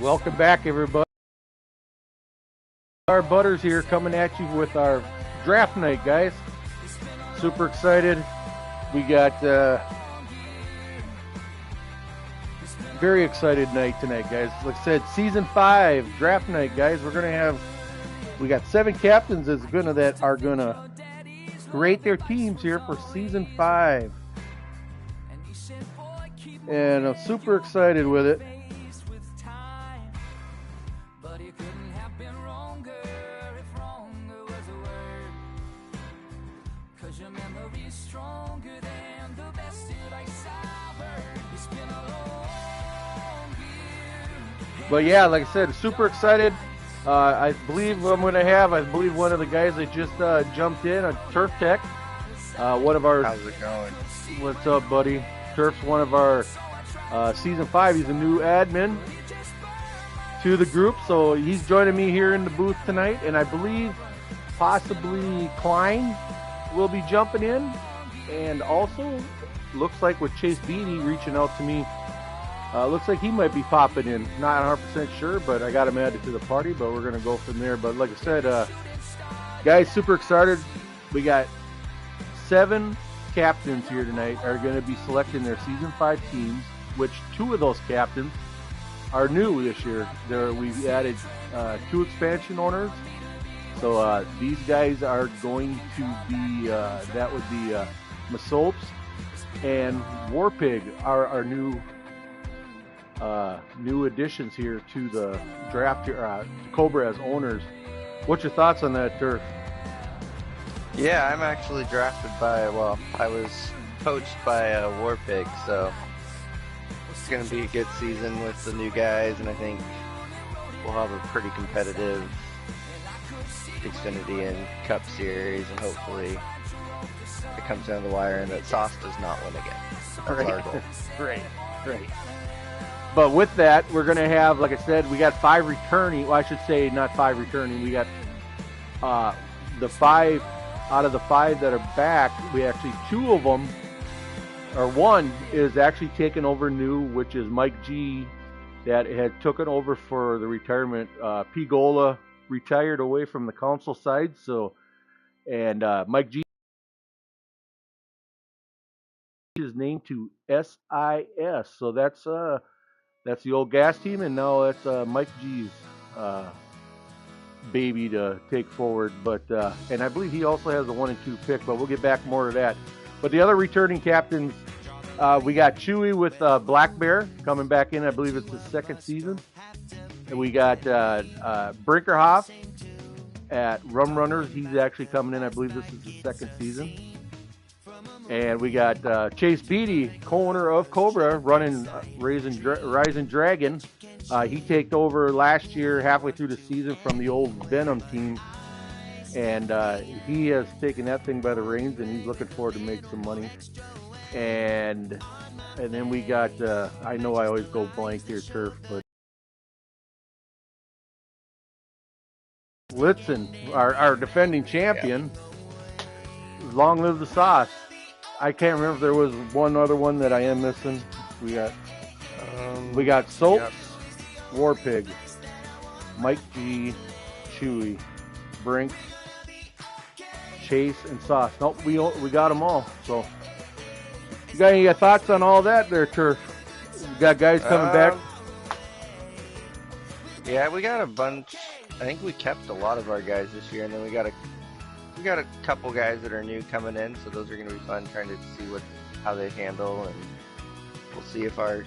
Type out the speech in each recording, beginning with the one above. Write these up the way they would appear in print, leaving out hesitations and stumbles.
Welcome back, everybody. Our Butters here coming at you with our draft night, guys. Super excited. We got very excited night tonight, guys. Like I said, season 5 draft night, guys. We got 7 captains that are gonna create their teams here for season 5, and I'm super excited with it. But yeah, like I said, super excited. I believe one of the guys that just jumped in, a Turf Tech. One of our. How's it going? What's up, buddy? Turf's one of our season 5. He's a new admin to the group, so he's joining me here in the booth tonight. And I believe possibly Klein will be jumping in, and also looks like with Chase Beatty reaching out to me. Looks like he might be popping in. Not 100% sure, but I got him added to the party, but we're going to go from there. But like I said, guys, super excited. We got 7 captains here tonight are going to be selecting their season 5 teams, which 2 of those captains are new this year. We've added 2 expansion owners. So these guys are going to be, that would be Masopes and Warpig are our new additions here to the draft here, Cobra as owners. What's your thoughts on that, Turf? Yeah, I'm actually drafted by, I was coached by Warpig, so it's going to be a good season with the new guys, and I think we'll have a pretty competitive Xfinity and Cup series, and hopefully it comes down to the wire and that Sauce does not win again. That's our goal. Great. But with that, we're going to have, like I said, we got 5 returning. Well, I should say not 5 returning. We got the 5 out of the 5 that are back. We actually 2 of them, or 1 is actually taken over new, which is Mike G, that had taken over for the retirement. P. Gola retired away from the council side, so and Mike G is named to SIS, so that's the old gas team, and now it's Mike G's baby to take forward. But and I believe he also has a 1 and 2 pick, but we'll get back more to that. But the other returning captains, we got Chewy with Black Bear coming back in. I believe it's his 2nd season. And we got Brinkerhoff at Rum Runners. He's actually coming in. I believe this is his 2nd season. And we got Chase Beatty, co-owner of Cobra, running Rising Dragon. He took over last year, halfway through the season, from the old Venom team. And he has taken that thing by the reins, and he's looking forward to make some money. And then we got, I know I always go blank here, Turf, but Blitzen, our defending champion. Yeah. Long live the Sauce. I can't remember if there was one other one that I am missing. We got Soaps, yep. Warpig, Mike G, Chewy, Brink, Chase, and Sauce. Nope, we got them all. So, you got any thoughts on all that there, Turf? You got guys coming back? Yeah, we got a bunch. I think we kept a lot of our guys this year, and then we got a couple guys that are new coming in, so those are going to be fun, trying to see how they handle, and we'll see if our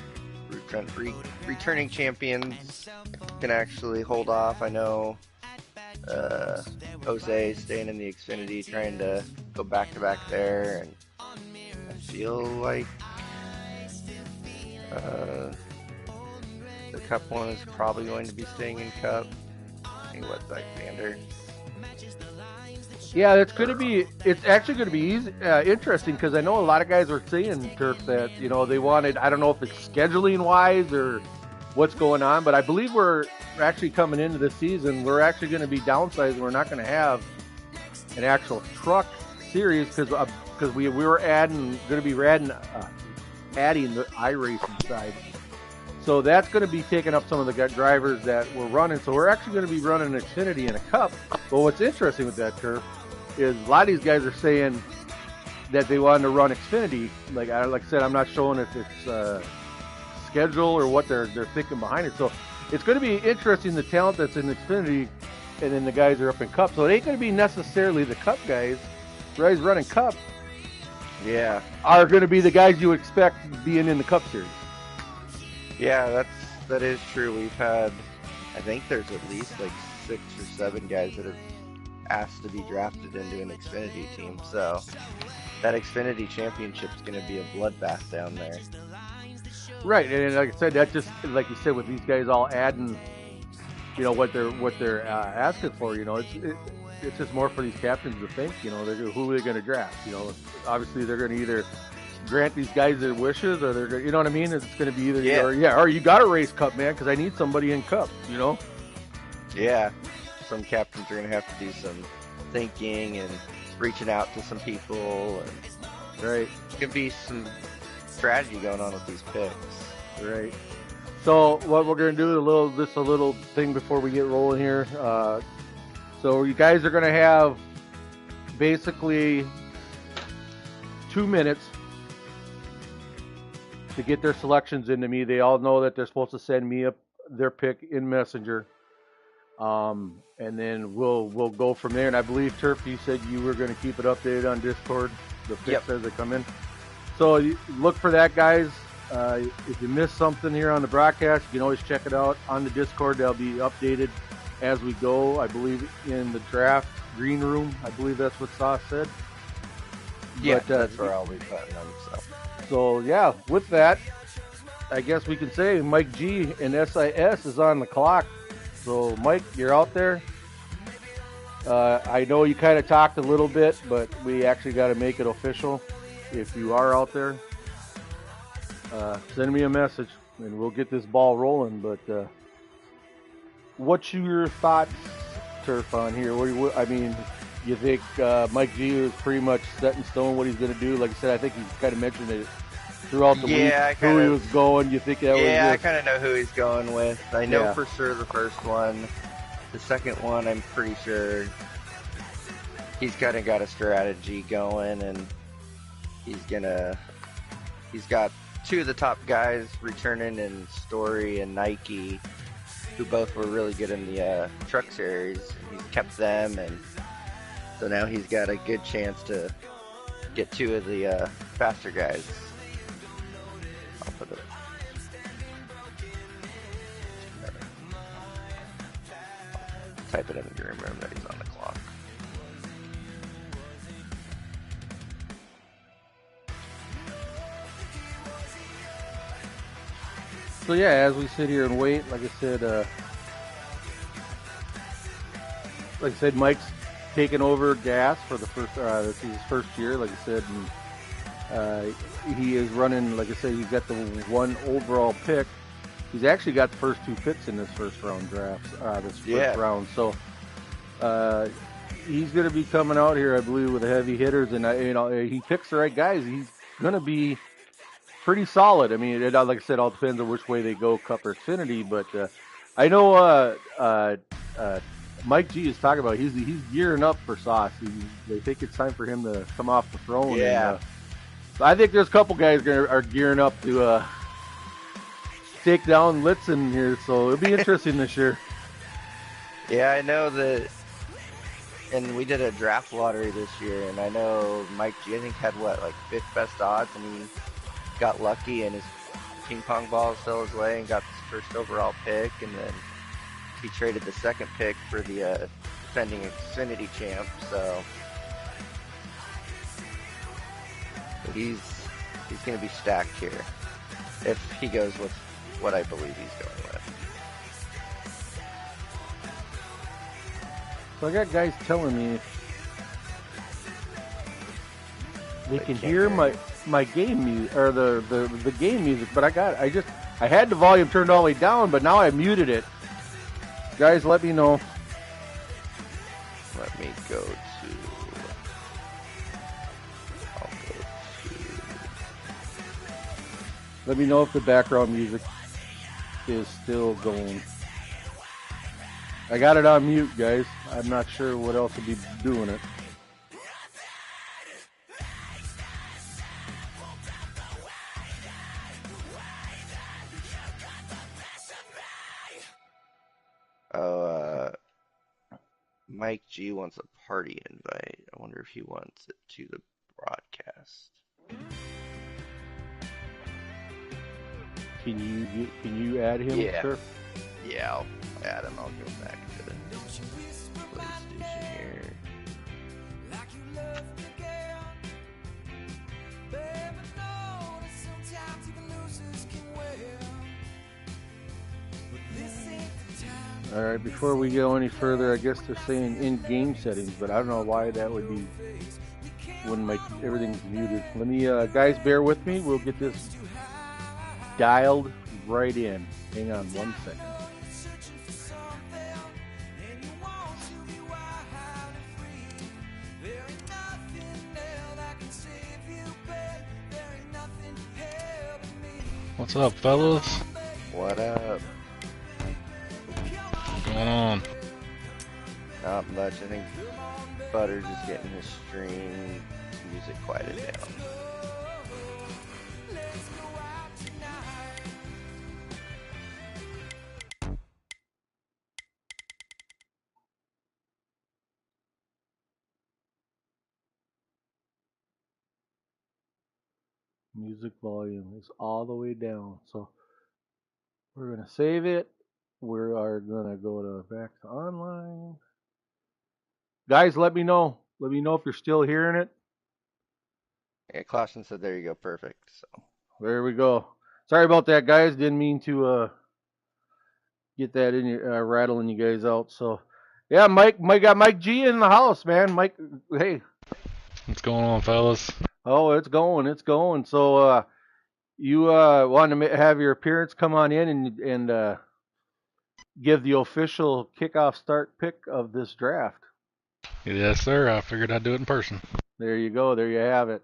returning champions can actually hold off. I know Jose is staying in the Xfinity, trying to go back-to-back there, and I feel like the Cup one is probably going to be staying in Cup. I think what's Alexander. Yeah, it's actually going to be interesting, because I know a lot of guys are saying, Turf, that they wanted, I don't know if it's scheduling wise or what's going on, but I believe we're actually coming into this season, we're actually going to be downsizing. We're not going to have an actual truck series, because we were adding the iRacing side. So that's going to be taking up some of the drivers that we're running. So we're actually going to be running an Xfinity and a Cup. But what's interesting with that turf is a lot of these guys are saying that they wanted to run Xfinity. Like I said, I'm not showing if it's schedule or what they're thinking behind it. So it's going to be interesting, the talent that's in Xfinity, and then the guys are up in Cup. So it ain't going to be necessarily the Cup guys. Guys running Cup, Yeah, are going to be the guys you expect being in the Cup Series. yeah, that is true. We've had, I think there's at least like 6 or 7 guys that have asked to be drafted into an Xfinity team. So that Xfinity championship is going to be a bloodbath down there. Right, and like I said, that just like you said with these guys all adding, what they're asking for. It's just more for these captains to think. Who are they going to draft? Obviously they're going to either grant these guys their wishes, or they're going, you know what I mean? It's going to be either or you got to race Cup, man, because I need somebody in Cup. Yeah, some captains are going to have to do some thinking and reaching out to some people, and Right. There's going to be some strategy going on with these picks. Right. So what we're going to do a little thing before we get rolling here. So you guys are going to have basically 2 minutes to get their selections into me. They all know that they're supposed to send me their pick in Messenger. And then we'll go from there. And I believe, Turf, you said you were going to keep it updated on Discord, the picks as they come in. So you look for that, guys. If you missed something here on the broadcast, you can always check it out on the Discord. They'll be updated as we go. I believe in the draft green room. I believe that's what Sauce said. Yeah, but, that's where I'll be putting them. So yeah, with that, I guess we can say Mike G and SIS is on the clock. So Mike, you're out there. I know you kind of talked a little bit, but we actually got to make it official. If you are out there, send me a message and we'll get this ball rolling. But what's your thoughts, Turf, on here? You think Mike G is pretty much set in stone what he's going to do? Like I said, I think he kind of mentioned it throughout the week, who he was going. You think that was I kind of know who he's going with. I know for sure the first one. The second one, I'm pretty sure he's kind of got a strategy going, and he's got 2 of the top guys returning in Story and Nike, who both were really good in the truck series. He's kept them, and so now he's got a good chance to get 2 of the faster guys. I'll put it. Type it in the green room that he's on the clock. So yeah, as we sit here and wait, like I said, Mike's taking over gas for the first. This is his first year, like I said, and he is running. Like I said, he's got the 1 overall pick. He's actually got the first 2 picks in this first round drafts. First round, so he's going to be coming out here, I believe, with the heavy hitters, and he picks the right guys. He's going to be pretty solid. I mean, like I said, all depends on which way they go, Cup or Xfinity. But I know Mike G is talking about he's gearing up for Sauce. They think it's time for him to come off the throne. Yeah. And, so I think there's a couple guys are gearing up to take down Litzen here. So it'll be interesting this year. Yeah, I know that. And we did a draft lottery this year, and I know Mike G, I think, had like 5th best odds, and he got lucky, and his ping pong ball fell his way and got his first overall pick, and then he traded the 2nd pick for the defending Xfinity champ. So he's going to be stacked here if he goes with what I believe he's going with. So I got guys telling me they can hear my game music, or the game music, but I had the volume turned all the way down, but now I muted it. Guys, let me know. Let me go to. Let me know if the background music is still going. I got it on mute, guys. I'm not sure what else would be doing it. Oh, Mike G wants a party invite. I wonder if he wants it to the broadcast. Can you add him, Yeah. sir? Yeah, I'll add him. I'll go back to the PlayStation here. All right, before we go any further, I guess they're saying in-game settings, but I don't know why that would be when everything's muted. Let me, guys, bear with me. We'll get this dialed right in. Hang on 1 second. What's up, fellas? What up? What's going on? Not much. I think Butter's just getting his stream music quieted down. Music volume is all the way down. So we're going to save it. We are going to go to back to online. Guys, let me know. Let me know if you're still hearing it. Yeah, Clausen said there you go, perfect. So There we go. Sorry about that, guys. Didn't mean to get that in your rattling you guys out. So yeah, Mike got Mike G in the house, man. Mike, hey. What's going on, fellas? Oh, it's going. So you want to have your appearance come on in and give the official kickoff start pick of this draft. Yes, sir. I figured I'd do it in person. There you go. There you have it.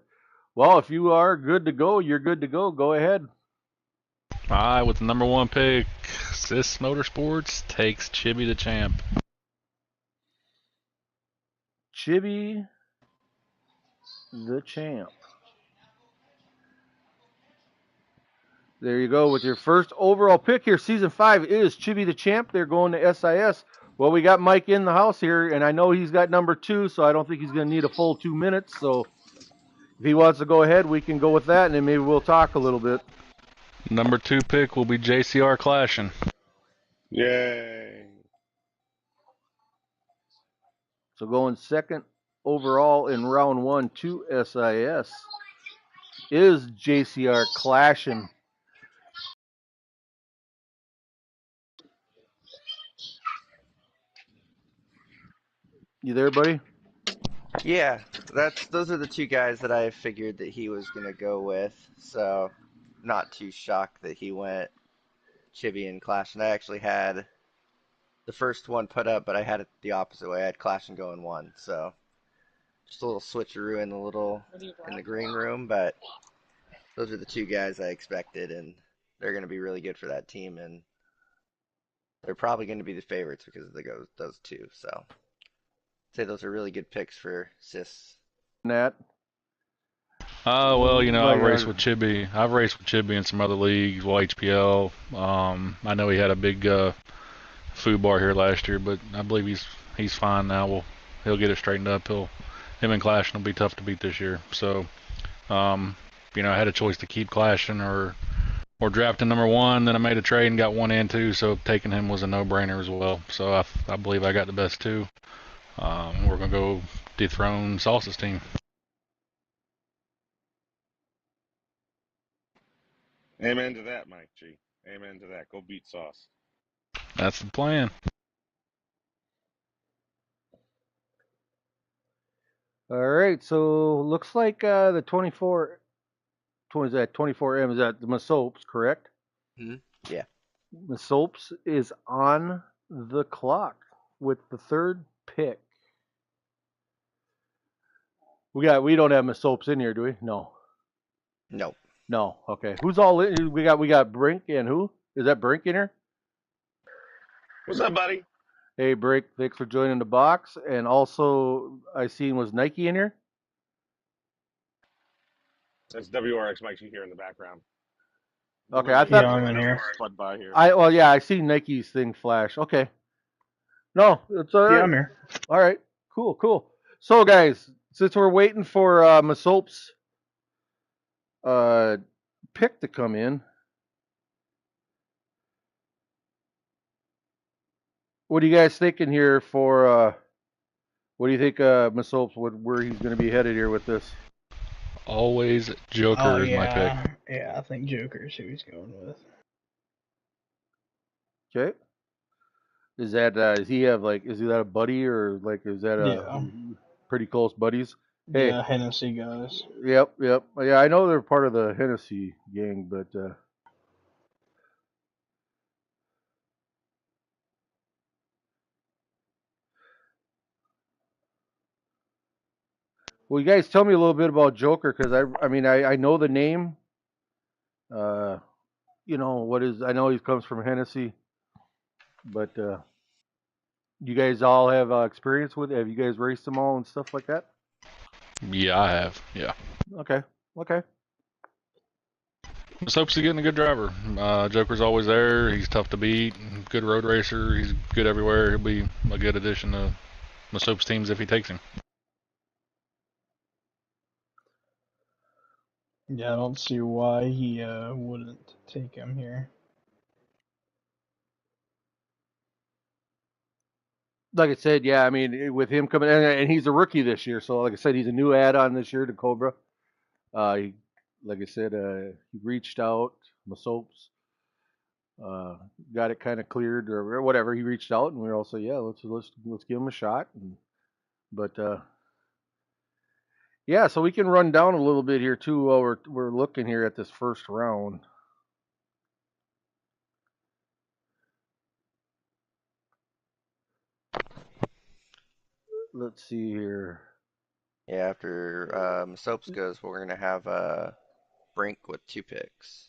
Well, if you are good to go, you're good to go. Go ahead. All right, with the number 1 pick, Sis Motorsports takes Chibi the Champ. Chibi the Champ. There you go with your first overall pick here. Season 5 is Chibi the Champ. They're going to SIS. Well, we got Mike in the house here, and I know he's got number 2, so I don't think he's going to need a full 2 minutes. So if he wants to go ahead, we can go with that, and then maybe we'll talk a little bit. Number 2 pick will be JCR Clashing. Yay. So going second overall in round 1 to SIS is JCR Clashing. You there, buddy? yeah, those are the two guys that I figured that he was gonna go with. So not too shocked that he went Chibi and Clash. And I actually had the first one put up, but I had it the opposite way. I had Clash and going 1. So just a little switcheroo in the green room, but those are the two guys I expected, and they're going to be really good for that team, and they're probably going to be the favorites because of those two. So I'd say those are really good picks for Sis. Nat? Well, I've raced with Chibi. I've raced with Chibi in some other leagues, well, HPL. I know he had a big food bar here last year, but I believe he's fine now. He'll get it straightened up. Him and Clashing will be tough to beat this year. So, I had a choice to keep Clashing or drafting number 1. Then I made a trade and got 1 and 2, so taking him was a no-brainer as well. So I believe I got the best 2. We're gonna go dethrone Sauce's team. Amen to that, Mike G. Amen to that. Go beat Sauce. That's the plan. All right, so looks like the 24 24M is at the Masopes, correct? Yeah. Masopes is on the clock with the 3rd pick. We don't have Masopes in here, do we? No. Nope. No. Okay. Who's all in? We got Brink and who? Is that Brink in here? What's up, buddy? Hey, Brink, thanks for joining the box. And also, I seen was Nike in here? That's WRX Mike G here in the background. Okay, Doing I my thought. Yeah, I'm in as we here. spud by here. Yeah, I seen Nike's thing flash. Okay. No, it's all Yeah, right. I'm here. All right. Cool. So, guys, since we're waiting for Masoap's pick to come in, what are you guys thinking here for what do you think Masoap's where he's going to be headed here with this? Always Joker is my pick. Yeah, I think Joker's who he's going with. Okay. Is that is he have like is he that a buddy or like is that a Yeah. pretty close buddies? Hey, Yeah, Hennessy guys. yep. Yeah, I know they're part of the Hennessy gang, but well, you guys tell me a little bit about Joker because I mean I know the name. Uh, you know what is I know he comes from Hennessy, but you guys all have experience with it. Have you guys raced them all and stuff like that? Yeah, I have. Yeah. Okay. Just hopes he's getting a good driver. Joker's always there. He's tough to beat. Good road racer. He's good everywhere. He'll be a good addition to Soap's teams if he takes him. Yeah, I don't see why he wouldn't take him here. Like I said, yeah, I mean, with him coming, and he's a rookie this year, so like I said, he's a new add-on this year to Cobra. He, like I said, he reached out, Masopes, got it kind of cleared or whatever. He reached out, and we were all say, yeah, let's give him a shot. But yeah, so we can run down a little bit here too while we're looking here at this first round. Let's see here. Yeah, after Soaps goes, we're gonna have Brink with 2 picks.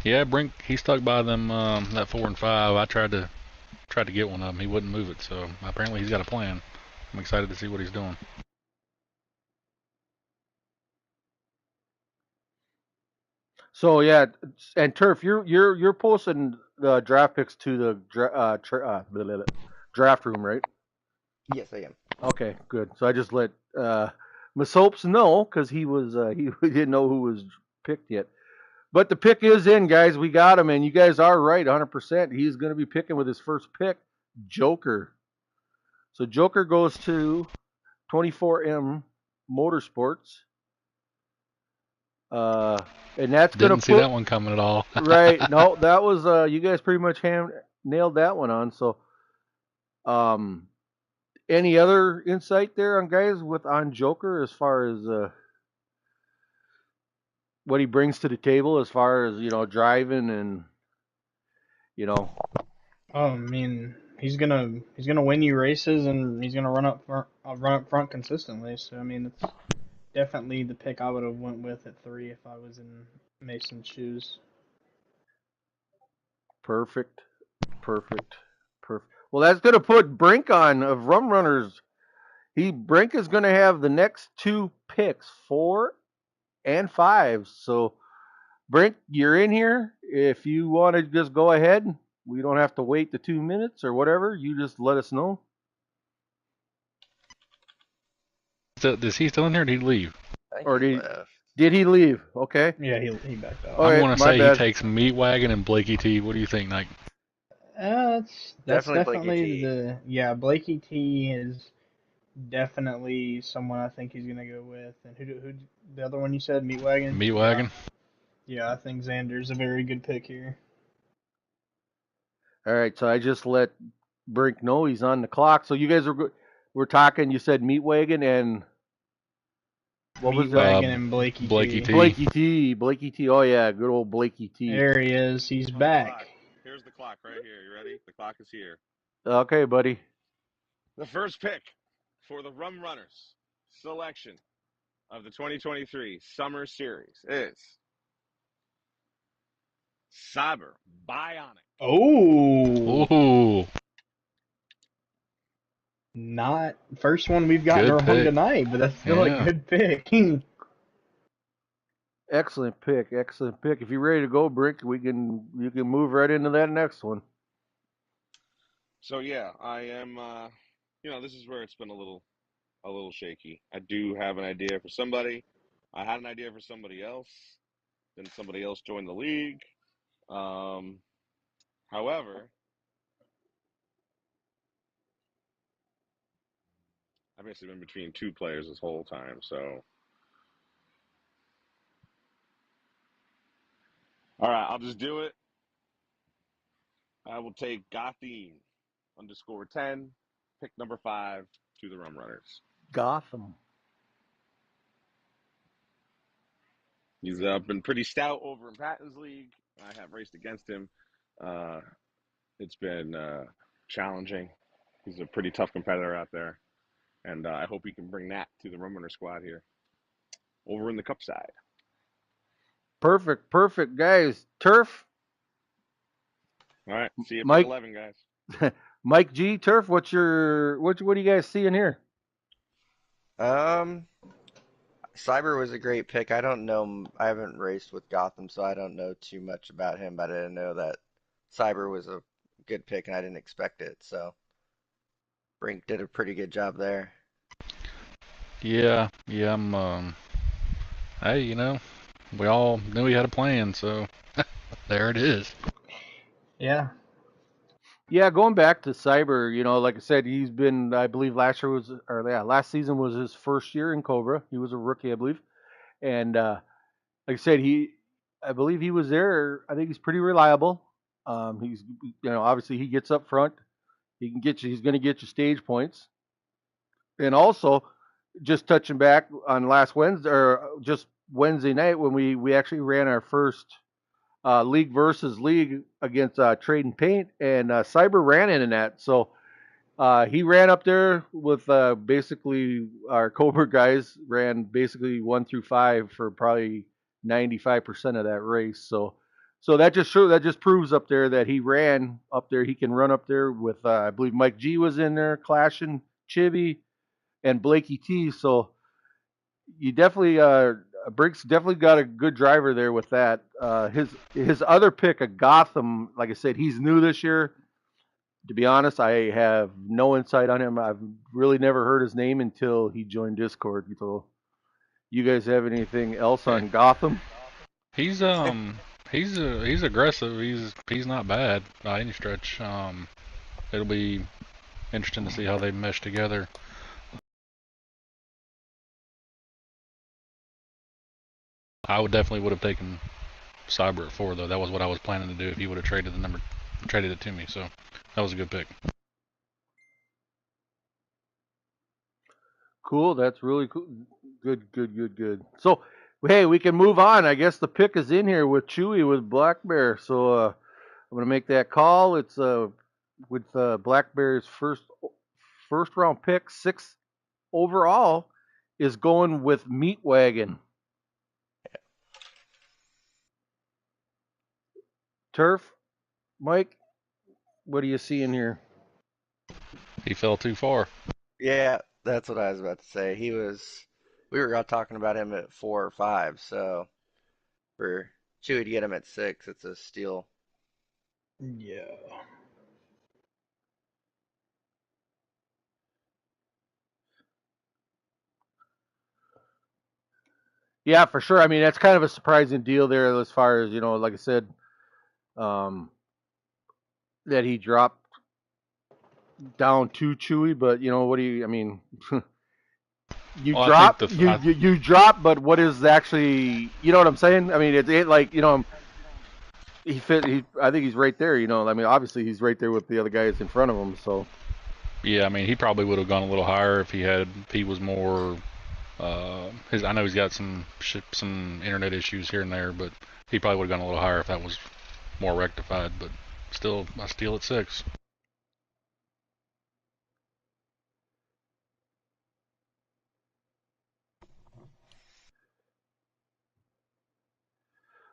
Yeah, Brink. He stuck by them that 4 and 5. I tried to get one of them. He wouldn't move it. So apparently he's got a plan. I'm excited to see what he's doing. So yeah, and Turf, you're posting the draft picks to the draft room, right? Yes, I am. Okay, good. So I just let Masopes know because he was he didn't know who was picked yet. But the pick is in, guys. We got him, and you guys are right, 100%. He's going to be picking with his first pick, Joker. So Joker goes to 24M Motorsports. And that's going to Didn't see that one coming at all. right. No, that was you guys pretty much nailed that one on. So, any other insight there on guys on Joker as far as what he brings to the table as far as driving and I mean, he's gonna win you races and he's gonna run up front consistently. So I mean, it's definitely the pick I would have went with at 3 if I was in Mason's shoes. Perfect. Well, that's going to put Brink on of Rum Runners. Brink is going to have the next 2 picks, 4 and 5. So, Brink, you're in here. If you want to just go ahead, we don't have to wait the 2 minutes or whatever. You just let us know. Is he still in here? Or did he leave? Or did he leave? Okay. Yeah, he backed out. Okay, I'm going to say bad. he takes Meat Wagon and Blakey T. What do you think, Nike? That's Definitely Blakey Blakey T is definitely someone I think he's gonna go with. And who the other one you said, Meat Wagon? Meat Wagon. Yeah, I think Xander's a very good pick here. All right, so I just let Brink know he's on the clock. So you guys we're talking. You said Meat Wagon and what was Meat that? Wagon and Blakey T. Blakey T. Oh yeah, good old Blakey T. There he is. He's back. Here's the clock right here. You ready? The clock is here. Okay, buddy. The first pick for the Rum Runners selection of the 2023 Summer Series is Cyber Bionic. Oh, Ooh, not first one we've got in good our home pick. tonight, but that's still a Yeah. good pick. Excellent pick. Excellent pick. If you're ready to go, Brick, you can move right into that next one. So yeah, I am. This is where it's been a little shaky. I do have an idea for somebody. I had an idea for somebody else. Then somebody else joined the league. However, I've basically been between two players this whole time. So, all right, I'll just do it. I will take Gotham _10, pick number 5 to the Rum Runners. Gotham. He's been pretty stout over in Patton's league. I have raced against him. It's been challenging. He's a pretty tough competitor out there. And I hope he can bring that to the Rum Runner squad here over in the Cup side. Perfect, perfect, guys. Turf, All right, see you Mike, pick 11, guys. Mike G. Turf. What do you guys see in here? Cyber was a great pick. I don't know. I haven't raced with Gotham, so I don't know too much about him. But I didn't know that Cyber was a good pick, and I didn't expect it. So Brink did a pretty good job there. Yeah. I'm. Hey, we all knew he had a plan, so there it is. Yeah, Yeah, going back to Cyber, like I said, he's been. I believe last season was his first year in Cobra. He was a rookie, I believe, and like I said, I believe he was there. I think he's pretty reliable. He's, obviously he gets up front. He's going to get you stage points. And also, just touching back on last Wednesday or just Wednesday night when we actually ran our first league versus league against Trade and Paint, and Cyber ran in that. So he ran up there with basically our Cobra guys ran basically 1 through 5 for probably 95% of that race. So that just proves up there that he ran up there. He can run up there with I believe Mike G was in there clashing Chibi and Blakey T. So you definitely Briggs definitely got a good driver there with that. His other pick, a Gotham, like I said, he's new this year. To be honest, I have no insight on him. I've really never heard his name until he joined Discord. So, you guys have anything else on Gotham? He's he's aggressive. He's not bad by any stretch. It'll be interesting to see how they mesh together. I would have taken Cyber at 4 though. That was what I was planning to do if he would have traded it to me. So that was a good pick. Cool. That's really cool. Good. So, hey, we can move on. I guess the pick is in here with Chewy with Black Bear. So I'm gonna make that call. It's with Black Bear's first round pick, 6th overall, is going with Meat Wagon. Turf, Mike, what do you see in here? He fell too far. Yeah, that's what I was about to say. We were all talking about him at 4 or 5. So for Chewy to get him at 6, it's a steal. yeah. Yeah, for sure. I mean, that's kind of a surprising deal there as far as, like I said, um, that he dropped down to Chewy, but what do you, I mean, you Well, I think drop, you drop, but what is actually, you know what I'm saying? I mean, it like, I think he's right there, I mean, obviously he's right there with the other guys in front of him, so. Yeah, I mean, he probably would have gone a little higher if he was more. I know he's got some internet issues here and there, but he probably would have gone a little higher if that was more rectified. But still, I steal at 6.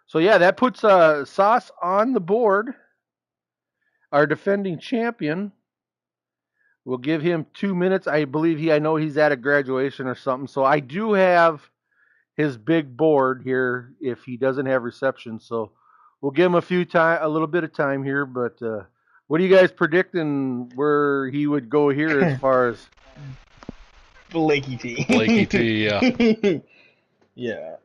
So yeah, that puts Sauce on the board. Our defending champion. We'll give him 2 minutes. I know he's at a graduation or something. So I do have his big board here if he doesn't have reception. So we'll give him a little bit of time here. But what are you guys predicting where he would go here as far as Blakey T. Blakey T, yeah. Yeah.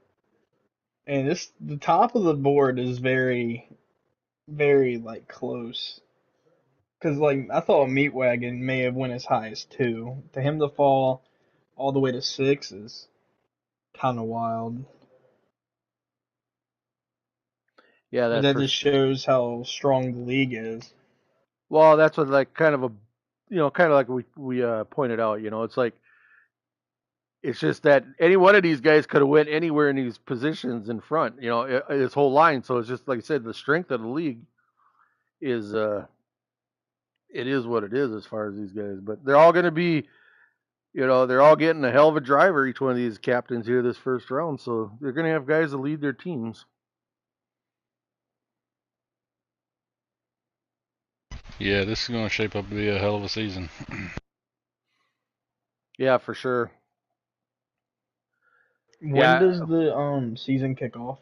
And the top of the board is very, very like close. Cause like I thought Meat Wagon may have went as high as 2. To him to fall all the way to 6 is kind of wild. yeah, But that's that for just shows how strong the league is. well, that's what like kind of a kind of like we pointed out. It's like it's just that any one of these guys could have went anywhere in these positions in front. His whole line. So it's just like I said, the strength of the league is it is what it is as far as these guys. But they're all going to be, they're all getting a hell of a driver. Each one of these captains here this first round. So they're going to have guys to lead their teams. Yeah, this is going to shape up to be a hell of a season. Yeah, for sure. When does the season kick off?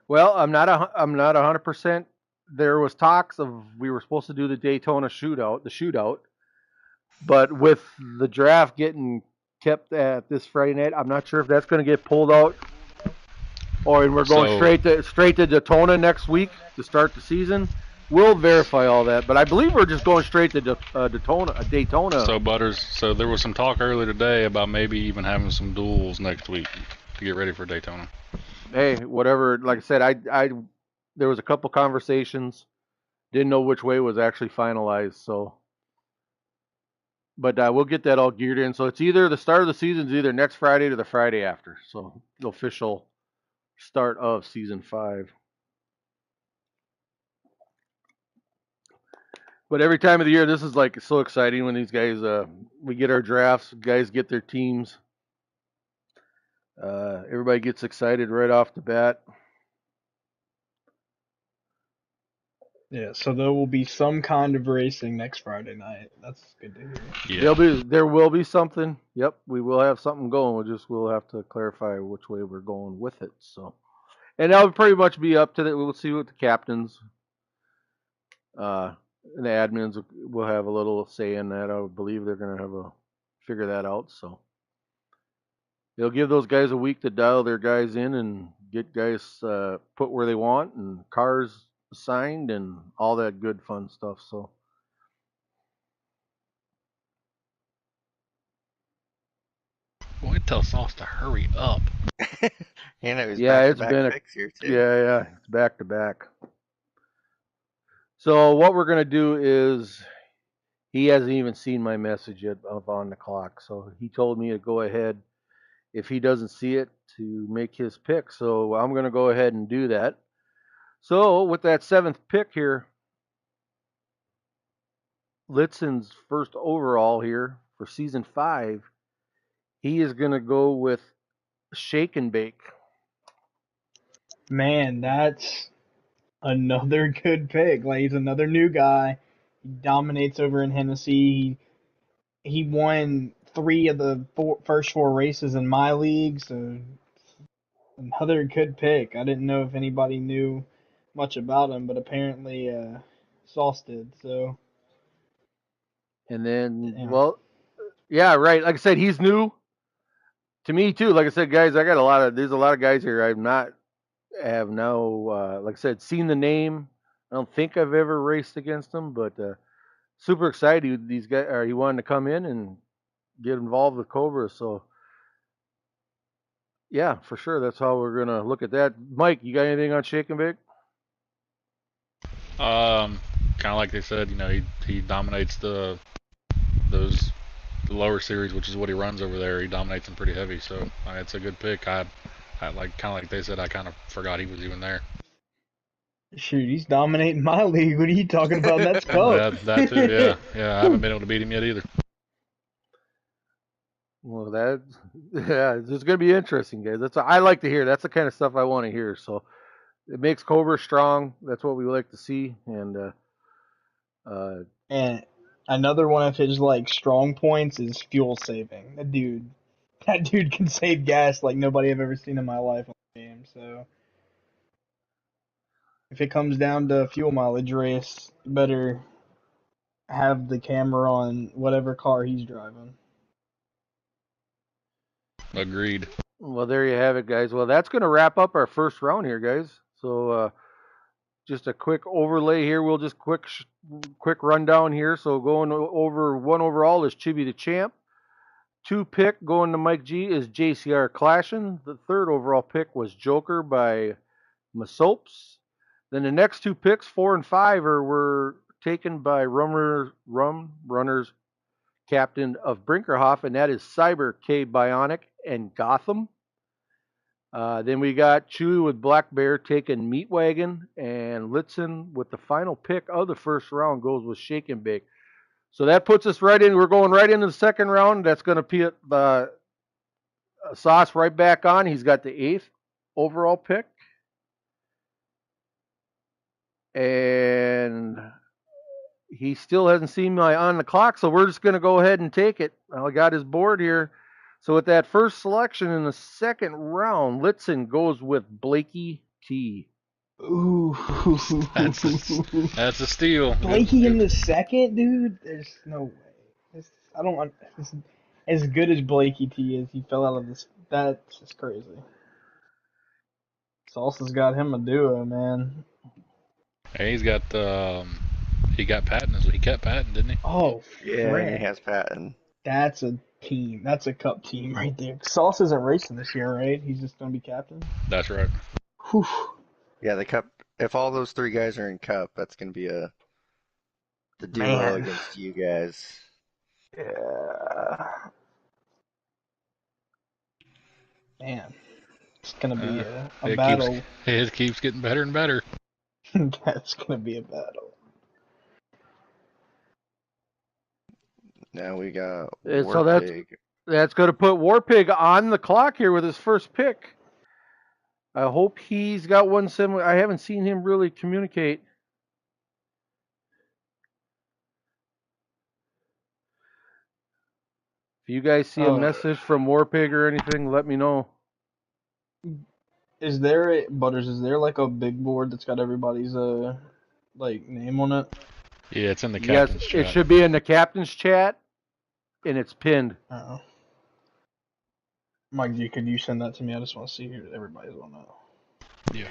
Well, I'm not 100%. There was talks of we were supposed to do the Daytona shootout, but with the draft getting kept at this Friday night, I'm not sure if that's going to get pulled out, and we're going straight to Daytona next week to start the season. We'll verify all that, but I believe we're just going straight to Daytona. So Butters, there was some talk earlier today about maybe even having some duels next week to get ready for Daytona. Hey, whatever. Like I said, I there was a couple conversations. Didn't know which way was actually finalized. So, but we'll get that all geared in. So it's either the start of the season is either next Friday or the Friday after. So the official start of season 5. But every time of the year, this is like so exciting when these guys we get our drafts, guys get their teams. Everybody gets excited right off the bat. Yeah, so there will be some kind of racing next Friday night. That's good to hear. Yeah. There will be something. Yep, we will have something going. We'll have to clarify which way we're going with it. So, and that'll pretty much be up to that. We'll see what the captains, and the admins will have a little say in that. I believe they're going to figure that out. So, they'll give those guys a week to dial their guys in and get guys put where they want and cars assigned and all that good fun stuff. So. Boy, tell Sauce to hurry up. And it was It's been picks here too. Yeah, it's back to back. So what we're gonna do is he hasn't even seen my message yet on the clock. So he told me to go ahead if he doesn't see it to make his pick. So I'm gonna go ahead and do that. So with that 7th pick here, Litzen's first overall here for season 5, he is gonna go with Shake and Bake. Man, that's another good pick. Like he's another new guy. He dominates over in Hennessy. He won 3 of the first 4 races in my league, so another good pick. I didn't know if anybody knew much about him, but apparently Sauce did. So. And then, Yeah. yeah, right. Like I said, he's new to me too. Like I said, guys, there's a lot of guys here have now, like I said, seen the name. I don't think I've ever raced against him, but super excited. These guys, he wanted to come in and get involved with Cobra. So, yeah, for sure. That's how we're gonna look at that. Mike, you got anything on Shake and Bake? Kind of like they said, he dominates those the lower series, which is what he runs over there. He dominates them pretty heavy, so it's a good pick. I like kind of like they said, I kind of forgot he was even there. Shoot, he's dominating my league. What are you talking about? That's Coke. That too, yeah. I haven't been able to beat him yet either. Well, it's going to be interesting, guys. I like to hear. That's the kind of stuff I want to hear. So, it makes Cobra strong. That's what we like to see. And And another one of his like strong points is fuel saving. That dude can save gas like nobody I've ever seen in my life on the game. So if it comes down to fuel mileage race, you better have the camera on whatever car he's driving. Agreed. well, there you have it, guys. Well, that's going to wrap up our first round here, guys. So just a quick overlay here. We'll just quick rundown here. So going over one overall is Chibi the champ. 2 pick going to Mike G is JCR Clashing. The 3rd overall pick was Joker by Masopes. Then the next 2 picks, 4 and 5, were taken by Rum Runners captain of Brinkerhoff, and that is Cyber K Bionic and Gotham. Then we got Chewy with Black Bear taking Meat Wagon, and Litzen with the final pick of the first round goes with Shake and Bake. So that puts us right in. We're going right into the second round. That's going to put the Sauce right back on. He's got the 8th overall pick. And he still hasn't seen my on the clock, so we're just going to go ahead and take it. I got his board here. So with that first selection in the second round, Litzen goes with Blakey T. Ooh, That's a steal. Blakey in the second, dude. There's no way. I don't. As good as Blakey T is, he fell out of this. That's just crazy. Salsa's got him a duo, man. Hey, he got Patton. He kept Patton, didn't he? Oh, Yeah, frick. and he has Patton. That's a team. That's a cup team right there. Sauce isn't racing this year, right? He's just gonna be captain. That's right. Whew. Yeah, the Cup. If all those 3 guys are in Cup, that's gonna be the duo Man. against you guys. Yeah. Man, it's gonna be a battle. It keeps getting better and better. That's gonna be a battle. Now we got So Warpig. that's going to put Warpig on the clock here with his first pick. I hope he's got one similar. I haven't seen him really communicate. If you guys see a message from Warpig or anything, let me know. Is there like a big board that's got everybody's like name on it? Yeah, it's in the captain's chat. It should be in the captain's chat, and it's pinned. Oh. Mike G, could you send that to me? I just want to see who everybody's on that. Yeah.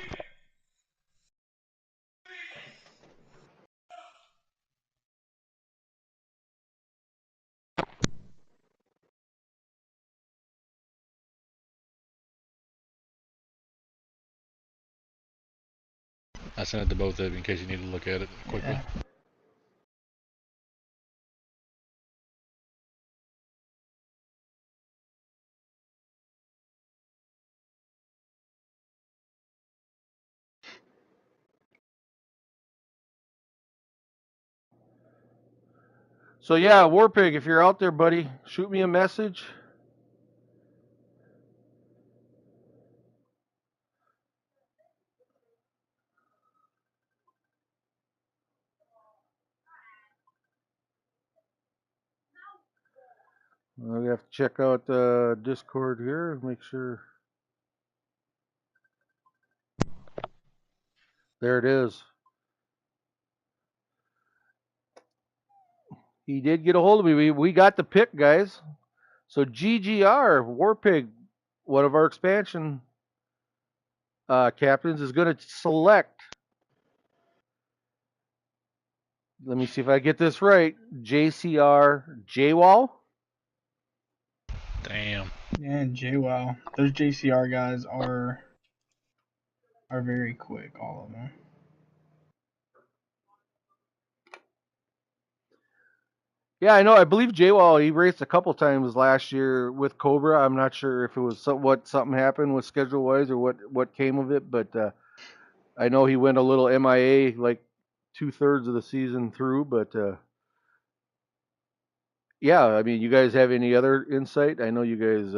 I sent it to both of you in case you need to look at it quickly. Yeah. So yeah, Warpig, if you're out there, buddy, shoot me a message. We have to check out Discord here and make sure. There it is. He did get a hold of me. We got the pick, guys. So GGR, Warpig, one of our expansion captains, is going to select. Let me see if I get this right. JCR J-Wall. Damn. Yeah, J-Wow. Those JCR guys are very quick, all of them. Yeah, I know. I believe J-Wall, he raced a couple times last year with Cobra. I'm not sure if it was something happened with schedule-wise or what came of it, but I know he went a little MIA like 2/3 of the season through. But yeah, I mean, you guys have any other insight? I know you guys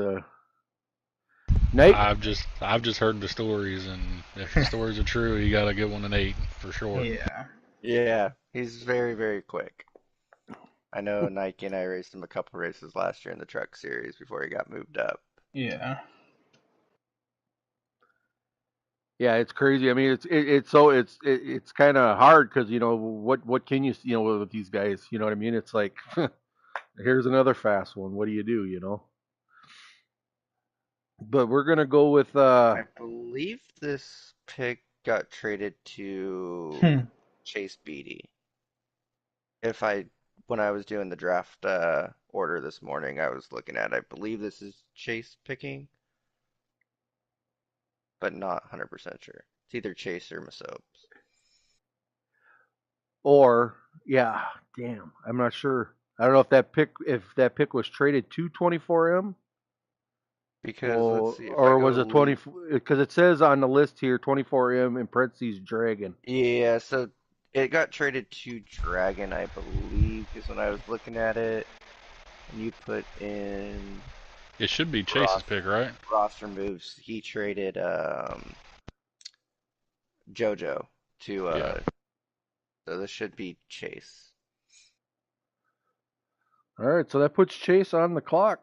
Nate? I've just heard the stories, and if the stories are true, you got to get one an 8 for sure. Yeah. Yeah, he's very, very quick. I know Nike and I raced him a couple races last year in the truck series before he got moved up. Yeah. Yeah, it's crazy. I mean, it's kind of hard because what can you with these guys? You know what I mean? It's like here's another fast one. What do you do? But we're gonna go with I believe this pick got traded to Hmm. Chase Beatty. If I, when I was doing the draft order this morning, I was looking at, I believe this is Chase picking, but not 100% sure. It's either Chase or Masopes. or yeah, damn, I'm not sure. I don't know if that pick was traded to 24M Because let's see, if I or go was to it 20 league, because it says on the list here 24M in parentheses Dragon. yeah, so it got traded to Dragon, I believe, because when I was looking at it, and you put in It should be Chase's Ross pick, right? roster moves, he traded JoJo to Yeah. so this should be Chase. All right, so that puts Chase on the clock.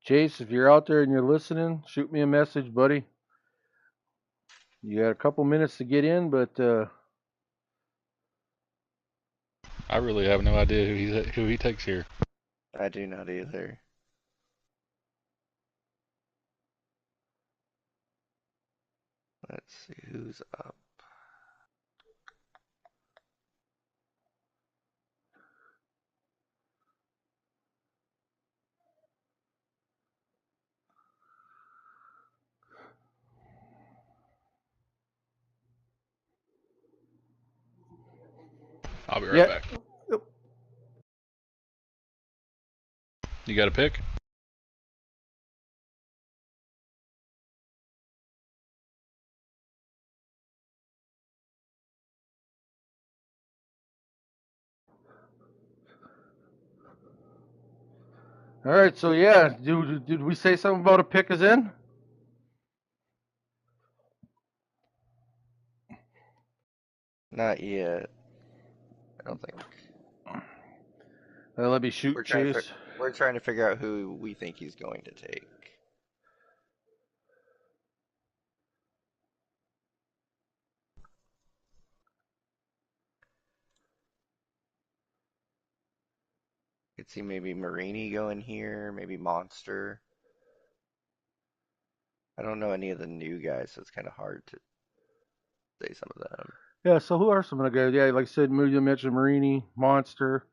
Chase, if you're out there and you're listening, shoot me a message, buddy. You got a couple minutes to get in, but I really have no idea who he takes here. I do not either. Let's see who's up. I'll be right yeah. back. You got a pick? All right, so yeah, did we say something about a pick is in? Not yet. I don't think. Let me shoot We're trying to Chase. we're trying to figure out who we think he's going to take. Could see maybe Marini going here, maybe Monster. I don't know any of the new guys, so it's kind of hard to say some of them. Yeah, so who are some of the guys? Yeah, like I said, you mentioned Marini, Monster.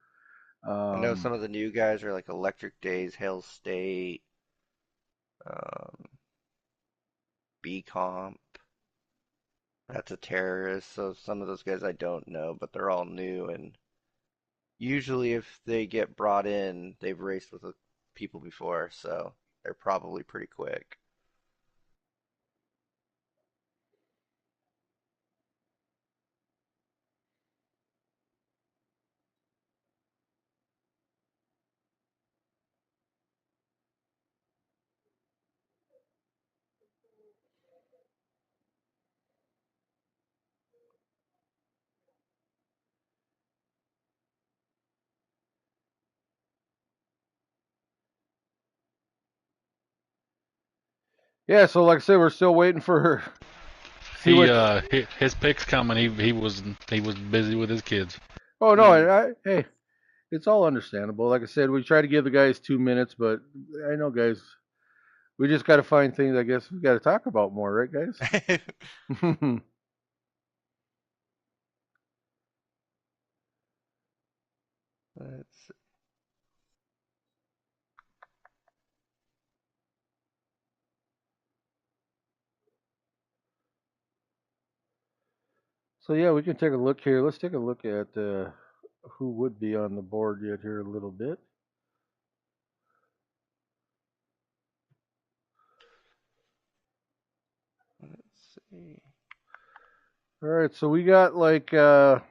I know some of the new guys are like Electric Days, Hale State, um, B Comp. That's a terrorist, so some of those guys I don't know, but they're all new. And usually, if they get brought in, they've raced with people before, so they're probably pretty quick. Yeah, so like I said, we're still waiting for her. See what? His pick's coming. He was busy with his kids. Oh no, Hmm. hey, it's all understandable. Like I said, we try to give the guys 2 minutes, but I know, guys, we just got to find things. I guess we got to talk about more, right, guys? Let's So yeah, we can take a look here. Let's take a look at who would be on the board yet here a little bit. All right, so we got like let's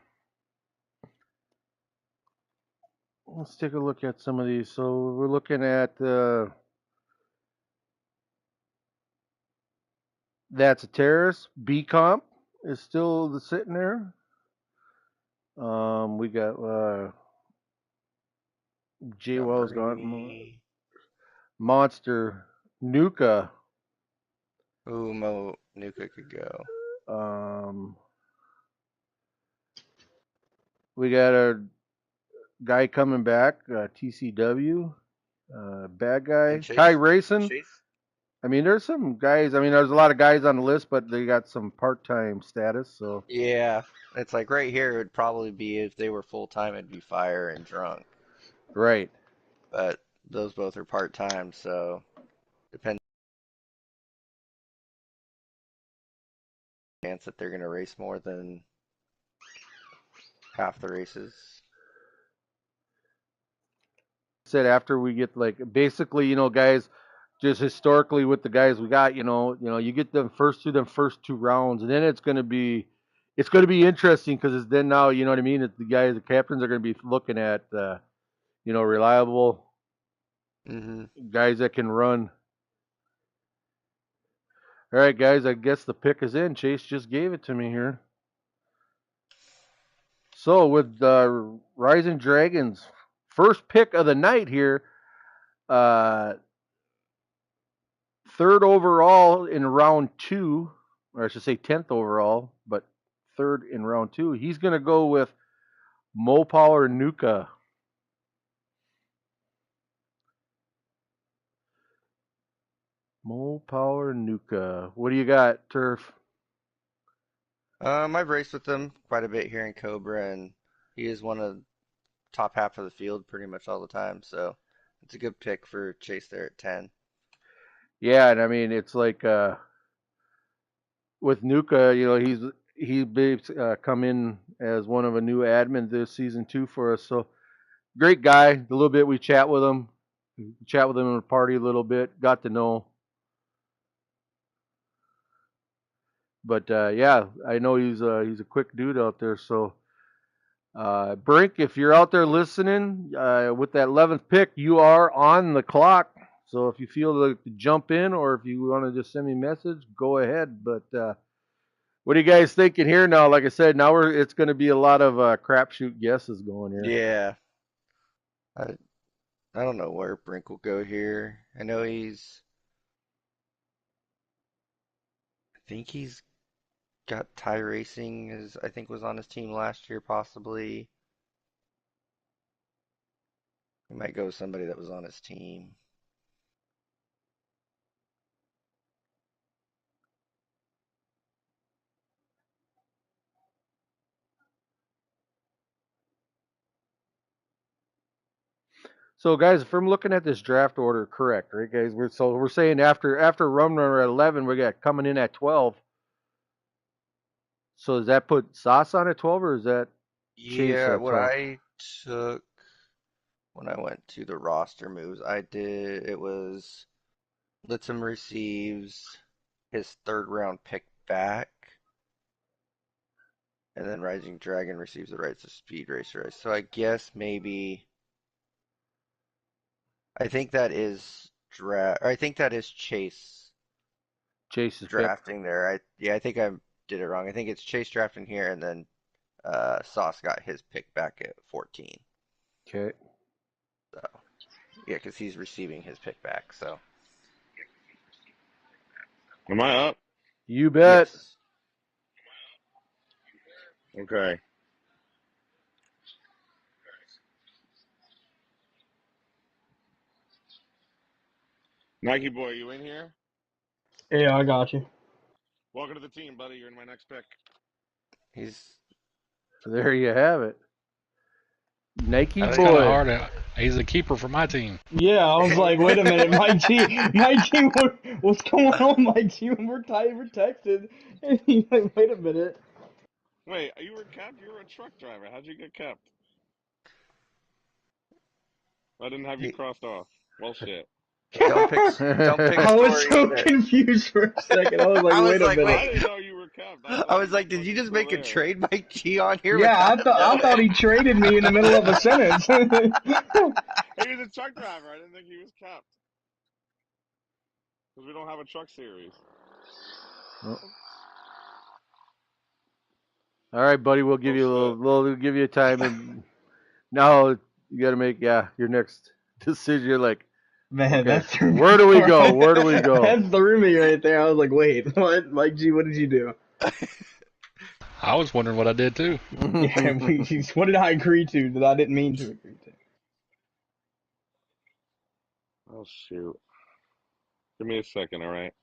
take a look at some of these. So we're looking at that's a terrace. B comp is still sitting there. We got J Wells gone. Dumbarton. Monster Nuka. Ooh, Mo Nuka could go. Um, we got a guy coming back, TCW, bad And guy, Ty Chase? Racing. Chase? I mean, there's some guys. I mean, there's a lot of guys on the list, but they got some part-time status. So Yeah. It's like right here, it would probably be if they were full time, it'd be Fire and Drunk. right. But those both are part time, so depends on the chance that they're going to race more than half the races. Said after we get like basically, guys, just historically with the guys we got, you get them first two rounds, and then it's gonna be interesting because it's then now, you know what I mean. The captains are gonna be looking at, reliable Hmm. guys that can run. All right, guys, I guess the pick is in. Chase just gave it to me here. So with Rising Dragons, first pick of the night here, uh, third overall in round two, or I should say 10th overall, but third in round two. He's going to go with Mo Power Nuka. Mo Power Nuka. What do you got, Turf? I've raced with them quite a bit here in Cobra, and he is one of the top half of the field pretty much all the time, so it's a good pick for Chase there at 10. Yeah, and I mean it's like with Nuka, he's come in as one of a new admin this season too for us. So great guy. The little bit we chat with him in the party a little bit, got to know. But yeah, I know he's a quick dude out there. So Brink, if you're out there listening, with that 11th pick, you are on the clock. So if you feel to jump in, or if you want to just send me a message, go ahead. But what are you guys thinking here now? Like I said, now it's going to be a lot of crapshoot guesses going here. Yeah, I I don't know where Brink will go here. I know I think he's got Ty Racing as I think was on his team last year possibly. He might go with somebody that was on his team. So guys, if I'm looking at this draft order correct, right, guys? We're saying after Rum Runner at 11, we got coming in at 12. So does that put Sauce on at 12, or is that Chase Yeah, at what 12? I took when I went to the roster moves, it was Litzum receives his third round pick back, and then Rising Dragon receives the rights to Speed Racer. So I guess maybe I think that is I think that is Chase Chase's pick. drafting there. I think I did it wrong. I think it's Chase drafting here, and then Sauce got his pick back at 14. Okay. So yeah, because he's receiving his pick back. So Am I up? You bet. yes, Okay. Nike boy, you in here? Yeah, I got you. Welcome to the team, buddy. You're in my next pick. he's There you have it. Nike That's kind of boy. hard. He's a keeper for my team. Yeah, I was like, wait a minute, Mikey, what's going on, Mikey? We're tired, we're texted. And he's like, wait a minute. Wait, you were capped? You were a truck driver. How'd you get capped? I didn't have you he, crossed off. Well, shit. Don't pick I was story so either. confused for a second. I was like, I was wait a like, minute. I wait. didn't know you were kept. I I thought was he was like, did you fucking just still make a there. trade Mike G on here Yeah, without him I knowing? thought he traded me in the middle of a sentence. He was a truck driver. I didn't think he was kept because we don't have a truck series. All right, buddy. We'll give Oh you a shit! little. We'll give you a time, and now you got to make your next decision. You're like, Man, okay, that threw me where do we for go? Where do we go? that threw me right there. I was like, wait, what? Mike G, what did you do? I was wondering what I did too. Yeah, what did I agree to that I didn't mean to agree to? Oh shoot! Give me a second, all right?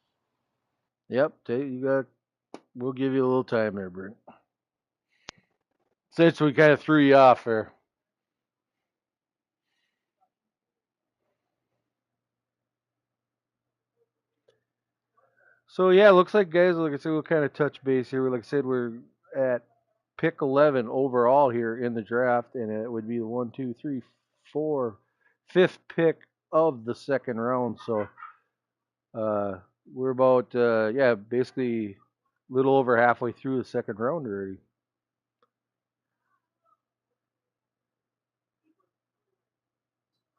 Yep, you got. We'll give you a little time there, Brent. Since we kind of threw you off there. So yeah, looks like guys, like I said, we'll kind of touch base here. Like I said, we're at pick 11 overall here in the draft, and it would be the 1, 2, 3, 4, fifth pick of the second round. So uh, we're about basically a little over halfway through the second round already.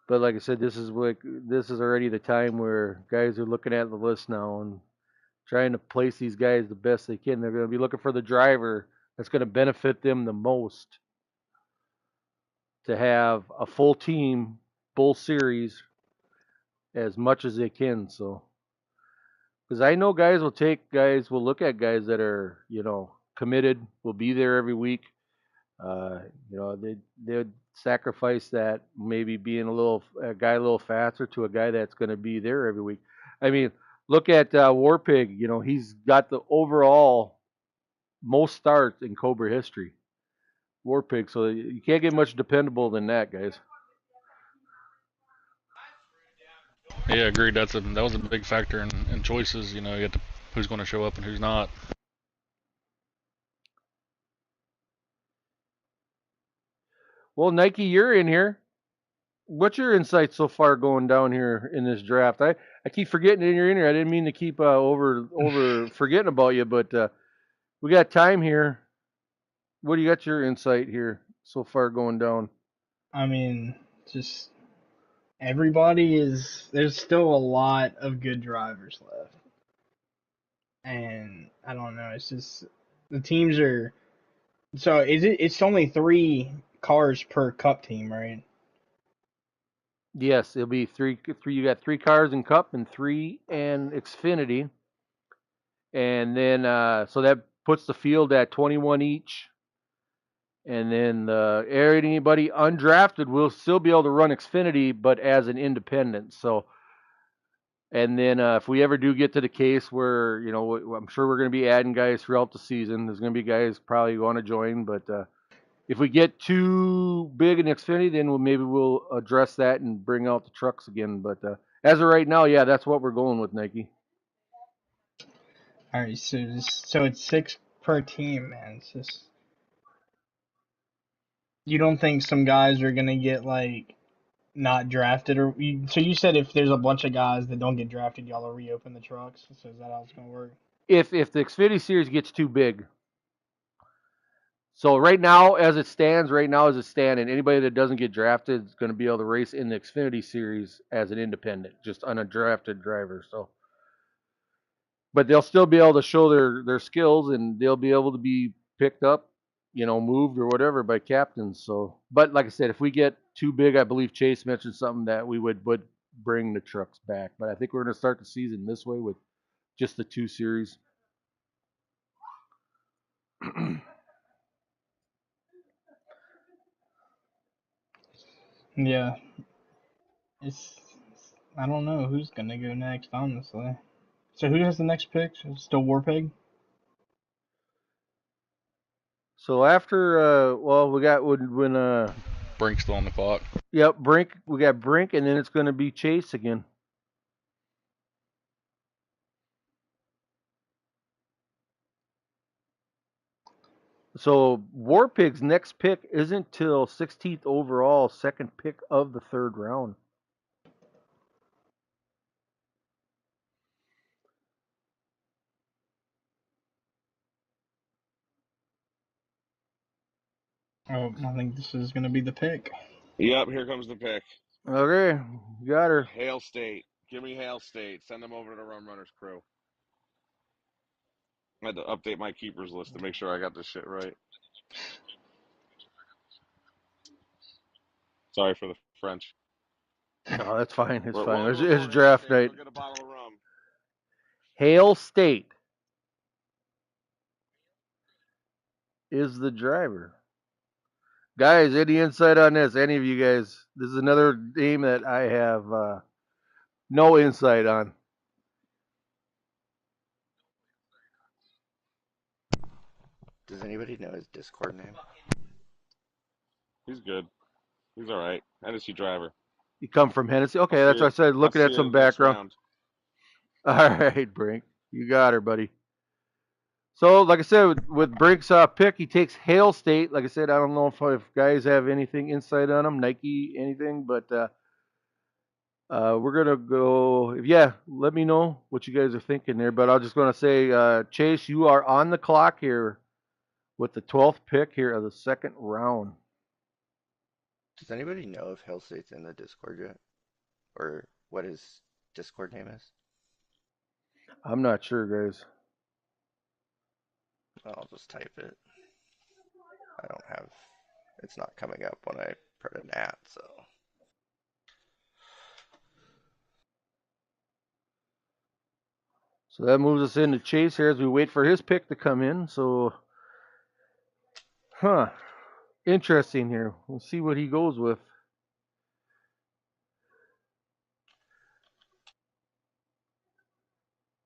But like I said, this is already the time where guys are looking at the list now and trying to place these guys the best they can. They're going to be looking for the driver that's going to benefit them the most to have a full team, full series as much as they can. So, because I know guys will look at guys that are, committed, will be there every week. They'd sacrifice that maybe being a guy a little faster to a guy that's going to be there every week. I mean, look at Warpig. He's got the overall most starts in Cobra history. Warpig. So you can't get much dependable than that, guys. Yeah, agreed. That was a big factor in choices. You get who's going to show up and who's not. Well, Nike, you're in here. What's your insight so far going down here in this draft? I keep forgetting that you're in here. I didn't mean to keep over forgetting about you, but we got time here. What do you got your insight here so far going down? I mean, just everybody there's still a lot of good drivers left. And I don't know, it's just the teams are so it's only 3 cars per cup team, right? Yes, it'll be three. You got 3 cars in Cup and 3 in Xfinity, and then so that puts the field at 21 each. And then anybody undrafted will still be able to run Xfinity, but as an independent. So, and then if we ever do get to the case where I'm sure we're going to be adding guys throughout the season. There's going to be guys probably want to join, but if we get too big in Xfinity, then maybe we'll address that and bring out the trucks again. But as of right now, yeah, that's what we're going with, Nike. All right, so it's 6 per team, man. It's just you don't think some guys are gonna get like not drafted, so you said if there's a bunch of guys that don't get drafted, y'all will reopen the trucks. So is that how it's gonna work? If the Xfinity series gets too big. So right now, as it stands, and anybody that doesn't get drafted is going to be able to race in the Xfinity series as an independent, just undrafted driver. So, but they'll still be able to show their skills, and they'll be able to be picked up, moved or whatever by captains. So, but like I said, if we get too big, I believe Chase mentioned something that we would bring the trucks back. But I think we're going to start the season this way with just the 2 series. Yeah, it's I don't know who's gonna go next, honestly. So who has the next pick? Still Warpig? So after, we got when Brink's still on the clock. yep, Brink. We got Brink, and then it's going to be Chase again. So Warpig's next pick isn't till 16th overall, second pick of the third round. Oh, I think this is going to be the pick. Yep, here comes the pick. Okay, you got her. Hail State. Give me Hail State. Send them over to the Rum Runners crew. I had to update my keepers list to make sure I got this shit right. Sorry for the French. Oh, that's fine. It's We're, fine. while It's, we're it's going to Hail draft State, night. go get a bottle of rum. Hale State is the driver. Guys, any insight on this? Any of you guys? This is another name that I have no insight on. Does anybody know his Discord name? He's good. He's all right. Hennessy driver. You come from Hennessy? I'll Okay, see that's what I you. said. I'll Looking see at you some in the next background. round. All right, Brink. You got her, buddy. So, like I said, with Brink's pick, he takes Hale State. Like I said, I don't know if guys have anything insight on them, Nike, anything, but we're gonna go. Yeah, let me know what you guys are thinking there. But I'm just gonna say, Chase, you are on the clock here with the 12th pick here of the second round. Does anybody know if Hill State's in the Discord yet? Or what his Discord name is? I'm not sure, guys. I'll just type it. I don't have. It's not coming up when I put an at, so. So that moves us into Chase here as we wait for his pick to come in. So, interesting here. We'll see what he goes with.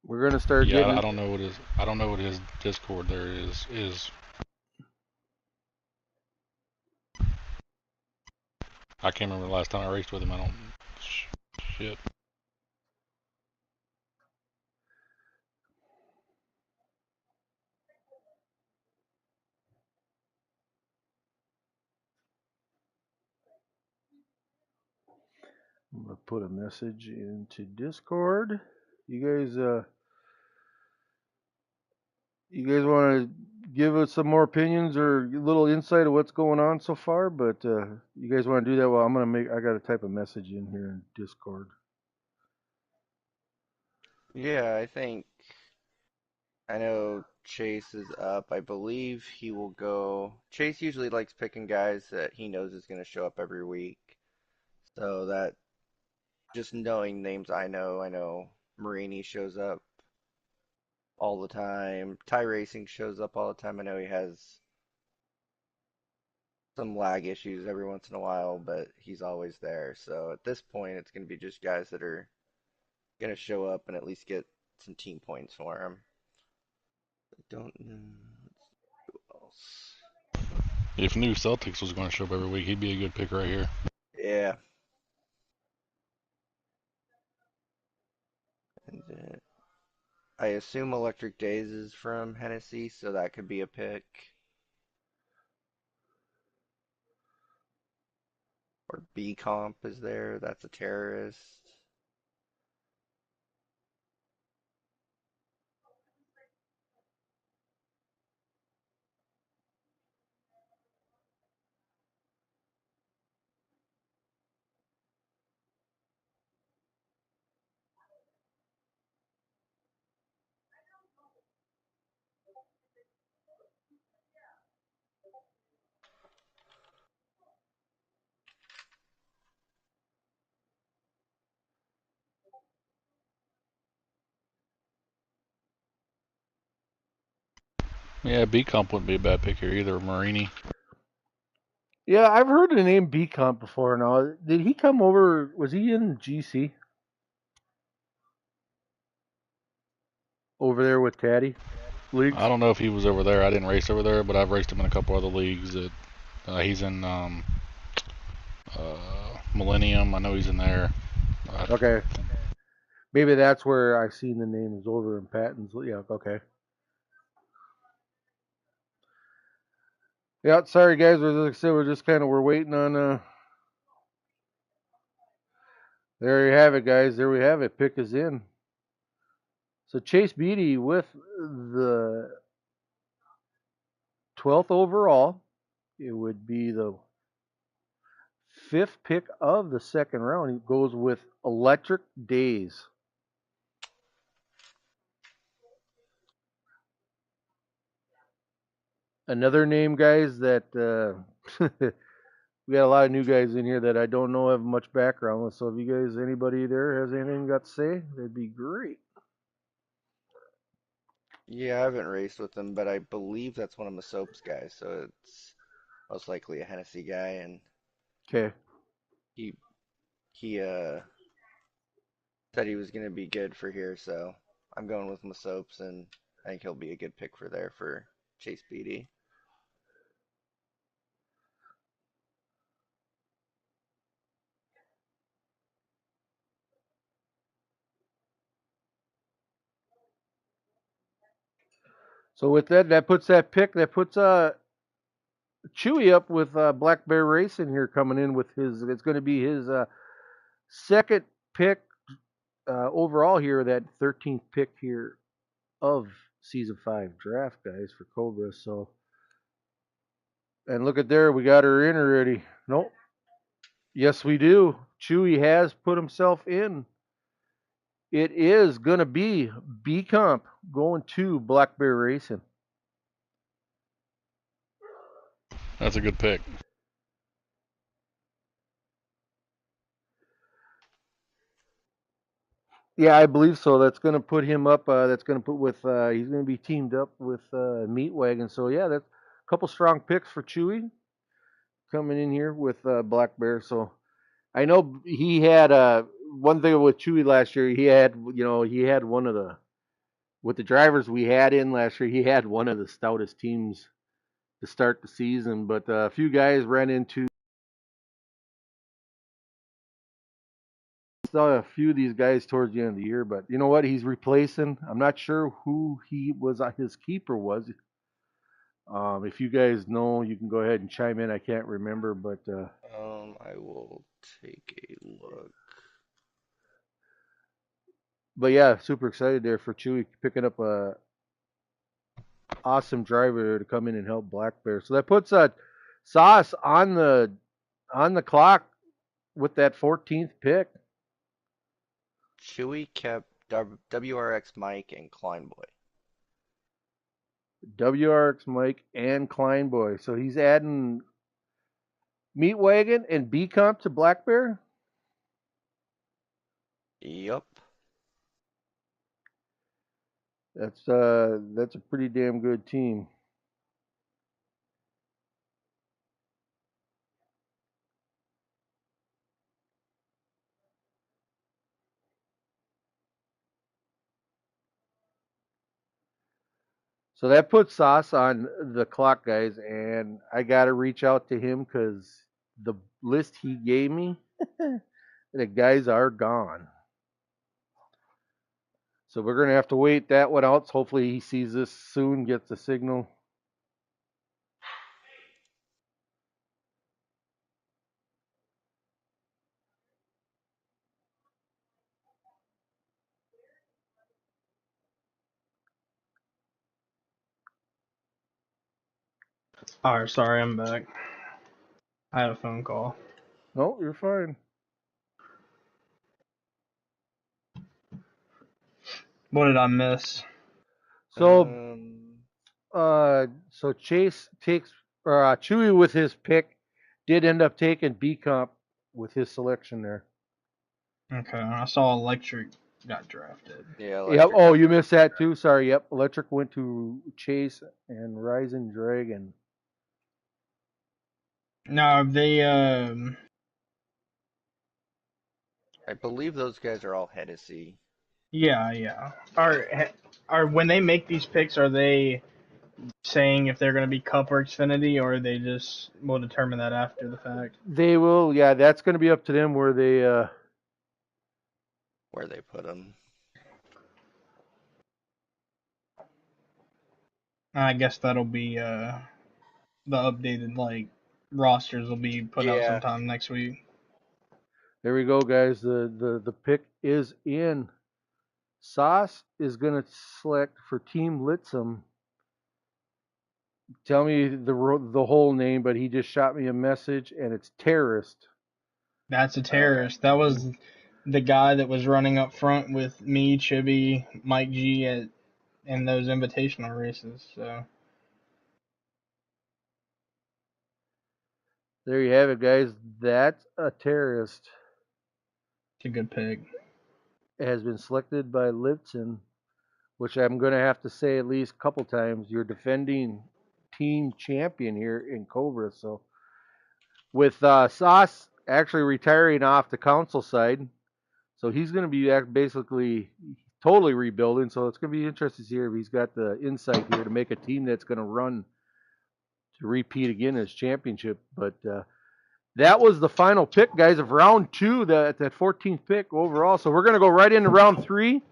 We're gonna start Yeah, getting. I don't know what his Discord there is. I can't remember the last time I raced with him. I don't. Shit. I'm gonna put a message into Discord. You guys want to give us some more opinions or a little insight of what's going on so far? But you guys want to do that? Well, I got to type a message in here in Discord. Yeah, I know Chase is up. I believe he will go. Chase usually likes picking guys that he knows is going to show up every week. So that just knowing names I know Marini shows up all the time. Ty Racing shows up all the time. I know he has some lag issues every once in a while, but he's always there. So at this point, it's going to be just guys that are going to show up and at least get some team points for him. I don't know who else. If New Celtics was going to show up every week, he'd be a good pick right here. Yeah. And then I assume Electric Days is from Hennessy, so that could be a pick. Or B Comp is there. That's a terrorist. Yeah, B Comp wouldn't be a bad pick here either. Marini. Yeah, I've heard the name B Comp before. Now, did he come over? Was he in GC over there with Caddy leagues? I don't know if he was over there. I didn't race over there, but I've raced him in a couple other leagues. That he's in Millennium. I know he's in there. Okay, maybe that's where I've seen the name is over in Patton's. Yeah, okay. Yeah, sorry guys. Like I said, we're waiting on. There you have it, guys. There we have it. Pick is in. So Chase Beatty with the 12th overall. It would be the fifth pick of the second round. He goes with Electric Days. Another name, guys, that we got a lot of new guys in here that I don't know have much background with. So if you guys, anybody there has anything got to say, that'd be great. Yeah, I haven't raced with him, but I believe that's one of my soaps guys, so it's most likely a Hennessy guy, and Okay. he he said he was gonna be good for here, so I'm going with my soaps, and I think he'll be a good pick for there for Chase Beatty. So with that, that puts Chewy up with Black Bear Racing here coming in with his. It's going to be his second pick overall here, that 13th pick here of season 5 draft, guys, for Cobra. So, and look at there, we got her in already. Nope. Yes, we do. Chewy has put himself in. It is going to be B Comp going to Black Bear Racing. That's a good pick. Yeah, I believe so. That's going to put him up. That's going to put with. He's going to be teamed up with Meat Wagon. So yeah, that's a couple strong picks for Chewy coming in here with Black Bear. So I know he had one thing with Chewy last year. He had one of the with the drivers we had in last year. He had one of the stoutest teams to start the season, but a few guys ran into. Saw a few of these guys towards the end of the year, but you know what? He's replacing. I'm not sure who he was. His keeper was. If you guys know, you can go ahead and chime in. I can't remember, I will take a look. but yeah, super excited there for Chewy picking up a awesome driver to come in and help Black Bear. So that puts Sauce on the clock with that 14th pick. Chewy kept WRX Mike and Kleinboy. WRX Mike and Kleinboy. So he's adding Meat Wagon and B Comp to Black Bear. Yup. That's a pretty damn good team. So that puts Sauce on the clock, guys, and I got to reach out to him because the list he gave me, the guys are gone. So we're gonna have to wait that one out. Hopefully he sees this soon, gets the signal. Alright, sorry, I'm back. I had a phone call. No, you're fine. What did I miss? So Um, so Chase takes Chewy with his pick, did end up taking B Comp with his selection there. Okay, I saw Electric got drafted. yeah, Yep. Electric Oh, got you drafted missed that there. too. Sorry. Yep. Electric went to Chase and Rising Dragon. No, they I believe those guys are all Hennessy. yeah. Are when they make these picks, are they saying if they're going to be Cup or Xfinity, or they just will determine that after the fact? They will. Yeah, that's going to be up to them where they. Where they put them. I guess that'll be the updated like rosters will be put out Yeah. sometime next week. There we go, guys. The pick is in. Sauce is going to select for Team Litzum tell me the whole name, but he just shot me a message, and it's terrorist. That's a Okay. terrorist. That was the guy that was running up front with me, Chibi, Mike G in those invitational races. So There you have it, guys. That's a terrorist. it's a good pick. It has been selected by Lipton, which I'm going to have to say at least a couple times. You're defending team champion here in Cobra. So with Sauce actually retiring off the council side, so he's going to be basically totally rebuilding. So it's going to be interesting to see if he's got the insight here to make a team that's going to run to repeat again as championship. But that was the final pick, guys, of round two, that 14th pick overall. So we're going to go right into round three.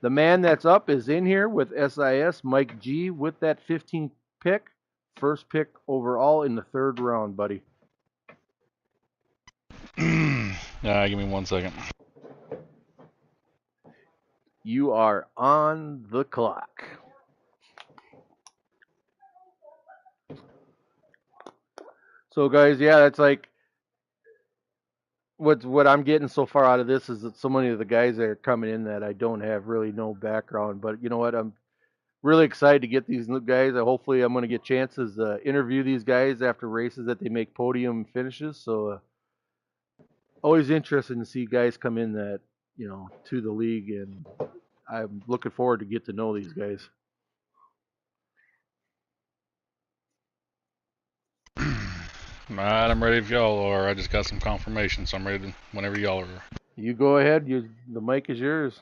The man that's up is in here with SIS, Mike G, with that 15th pick. First pick overall in the third round, buddy. Give me 1 second. You are on the clock. So, guys, yeah, that's like what I'm getting so far out of this is that so many of the guys that are coming in that I don't have really no background. But you know what? I'm really excited to get these new guys. Hopefully, I'm going to get chances to interview these guys after races that they make podium finishes. So, always interesting to see guys come in that to the league, and I'm looking forward to get to know these guys. Alright, I'm ready if y'all are. I just got some confirmation, so I'm ready whenever y'all are. You go ahead. The mic is yours.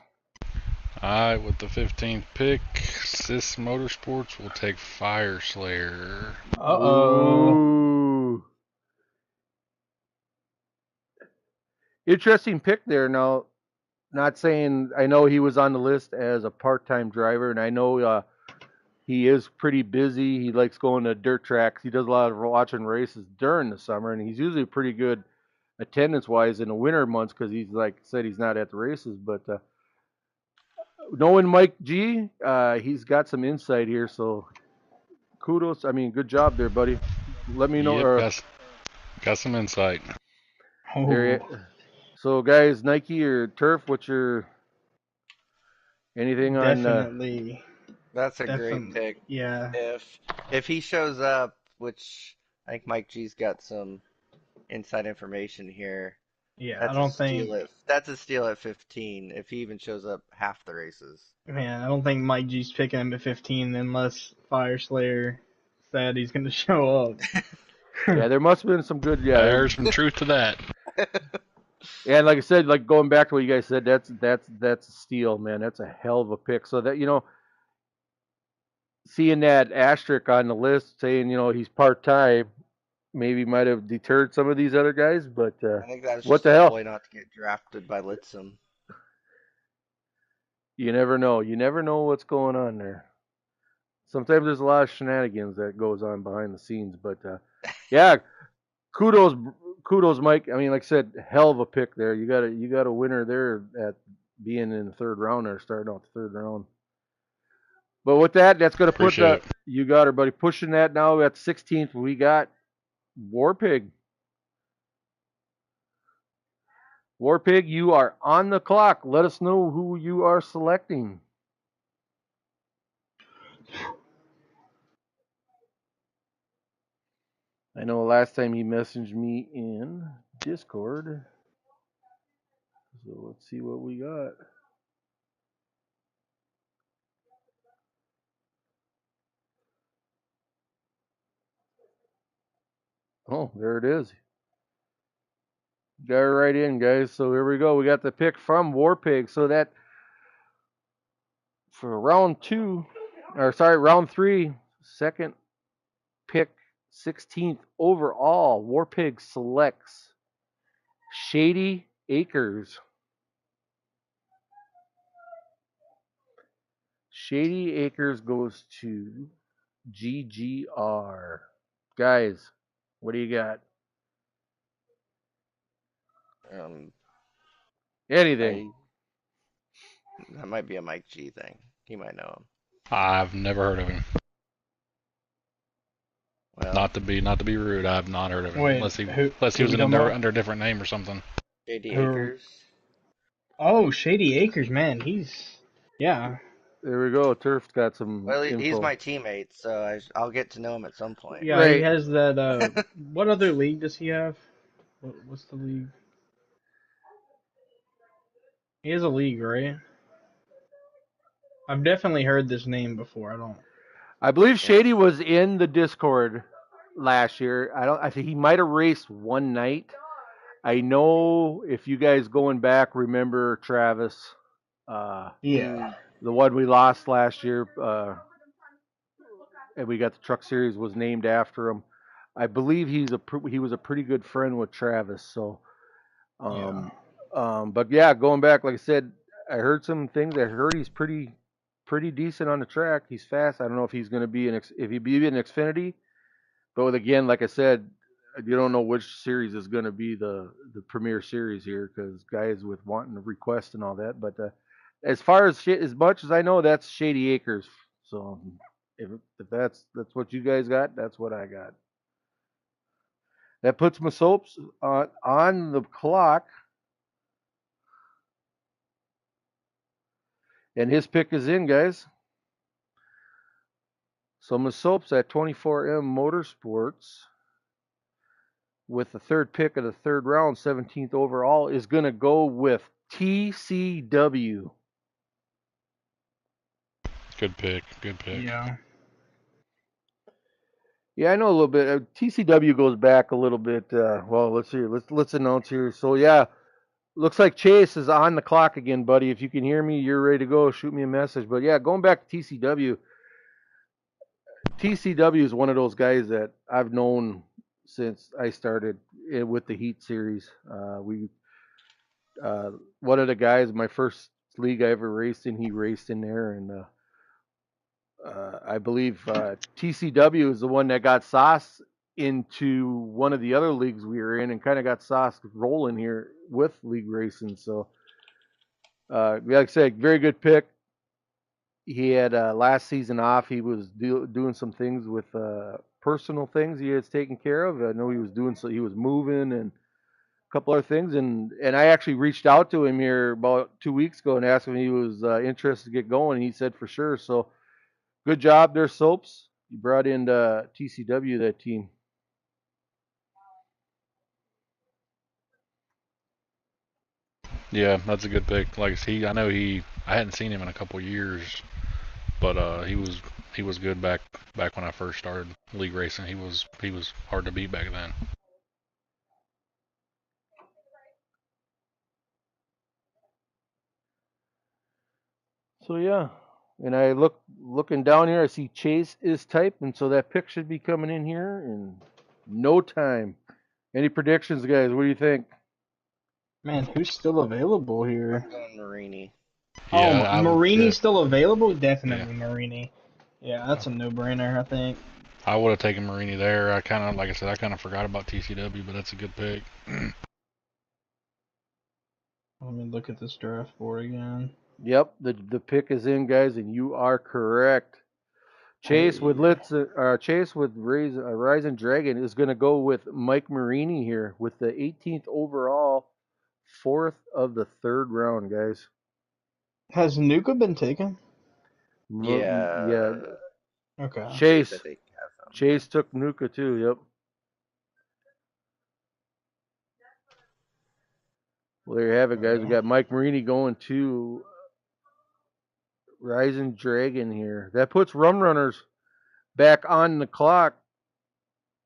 Alright, with the 15th pick, Sis Motorsports will take Fire Slayer. Uh-oh. Ooh. Interesting pick there. Now, not saying I know he was on the list as a part-time driver, and I know he is pretty busy. He likes going to dirt tracks. He does a lot of watching races during the summer, and he's usually pretty good attendance-wise in the winter months because he's like I said, he's not at the races. But knowing Mike G, he's got some insight here. So kudos. I mean, good job there, buddy. Let me know. Yep, got some insight. There. Oh, So guys, Nike or Turf, what's your anything on? definitely. That's a great Definitely. pick. Yeah. If he shows up, which I think Mike G's got some inside information here, Yeah, I that's a don't steal think at that's a steal at 15. If he even shows up half the races. man, I don't think Mike G's picking him at 15 unless Fire Slayer said he's going to show Yeah, up. there must have been some good. Yeah, There's some truth to that. yeah, and like I said, like going back to what you guys said, that's a steal, man. That's a hell of a pick. So that seeing that asterisk on the list saying he's part time, maybe might have deterred some of these other guys. But I think that was what just the a hell? ploy not to get drafted by Litzum. You never know. You never know what's going on there. Sometimes there's a lot of shenanigans that goes on behind the scenes. But yeah, kudos, kudos, Mike. I mean, like I said, hell of a pick there. You got a winner there at being in the third round or starting out the third round. But with that, that's going to put Appreciate it. you got her, buddy. Pushing that now at 16th. We got Warpig. Warpig, you are on the clock. Let us know who you are selecting. I know last time he messaged me in Discord. So let's see what we got. Oh, there it is. Got her right in, guys. So here we go. We got the pick from Warpig. So that for round three, second pick, 16th overall, Warpig selects Shady Acres. Shady Acres goes to GGR. Guys, what do you got? Um, Anything. that might be a Mike G thing. He might know him. I've never heard of him. Well, Not to be rude, I have not heard of him Wait, unless he who was you talking about? under a different name or something. JD Who? Akers. Oh, Shady Acres, man. Yeah. There we go. Turf's got some Well, he's info. my teammate, so I'll get to know him at some point. Yeah, he Right. has that. What other league does he have? What's the league? He has a league, right? I've definitely heard this name before. I don't. I believe Yeah. Shady was in the Discord last year. I think he might have raced one night. I know if you guys going back remember Travis, Yeah. Mm, the one we lost last year, and we got the Truck Series was named after him. I believe he was a pretty good friend with Travis. So, Yeah. um, but yeah, going back, like I said, I heard some things. I heard he's pretty decent on the track. He's fast. I don't know if he's going to be if he be in Xfinity, but again, like I said, you don't know which series is going to be the premier series here because guys with wanting to request and all that. But as far as much as I know, that's Shady Acres. So if that's what you guys got, that's what I got. That puts my soaps on the clock, and his pick is in, guys. So my soaps at 24M Motorsports with the third pick of the third round, 17th overall, is going to go with TCW. Good pick. Good pick. Yeah. Yeah, I know a little bit. TCW goes back a little bit. Well, let's see. Let's announce here. So yeah, looks like Chase is on the clock again, buddy. If you can hear me, you're ready to go. Shoot me a message. But yeah, going back to TCW. TCW is one of those guys that I've known since I started with the Heat series. We one of the guys, my first league I ever raced in, he raced in there, and I believe TCW is the one that got Sauce into one of the other leagues we were in, and kind of got Sauce rolling here with league racing. So, like I said, very good pick. He had last season off. He was doing some things with personal things he has taken care of. I know he was doing so. He was moving and a couple other things, and I actually reached out to him here about 2 weeks ago and asked him if he was interested to get going. And he said for sure. So good job there, Soaps. You brought in TCW that team. Yeah, that's a good pick. Like I know I hadn't seen him in a couple years, but he was good back when I first started league racing. He was hard to beat back then. So yeah, and I looking down here. I see Chase is typing, so that pick should be coming in here in no time. Any predictions, guys? What do you think? Man, who's still available I'm here? going Marini. Oh, Yeah, Marini's still available? yeah. Definitely Marini. Yeah, that's a no-brainer, I think. I would have taken Marini there. I kind of, like I said, I kind of forgot about TCW, but that's a good pick. Let me look at this draft board again. Yep, the pick is in, guys, and you are correct. Chase with Hey. Chase with Rising Dragon is going to go with Mike Marini here with the 18th overall, fourth of the third round, guys. Has Nuka been taken? Yeah, Yeah, Okay. Chase, I Chase think, has him. Chase took Nuka too. Yep. Well, there you have it, guys. We Okay. got Mike Marini going to Rising Dragon here. That puts Rum Runners back on the clock.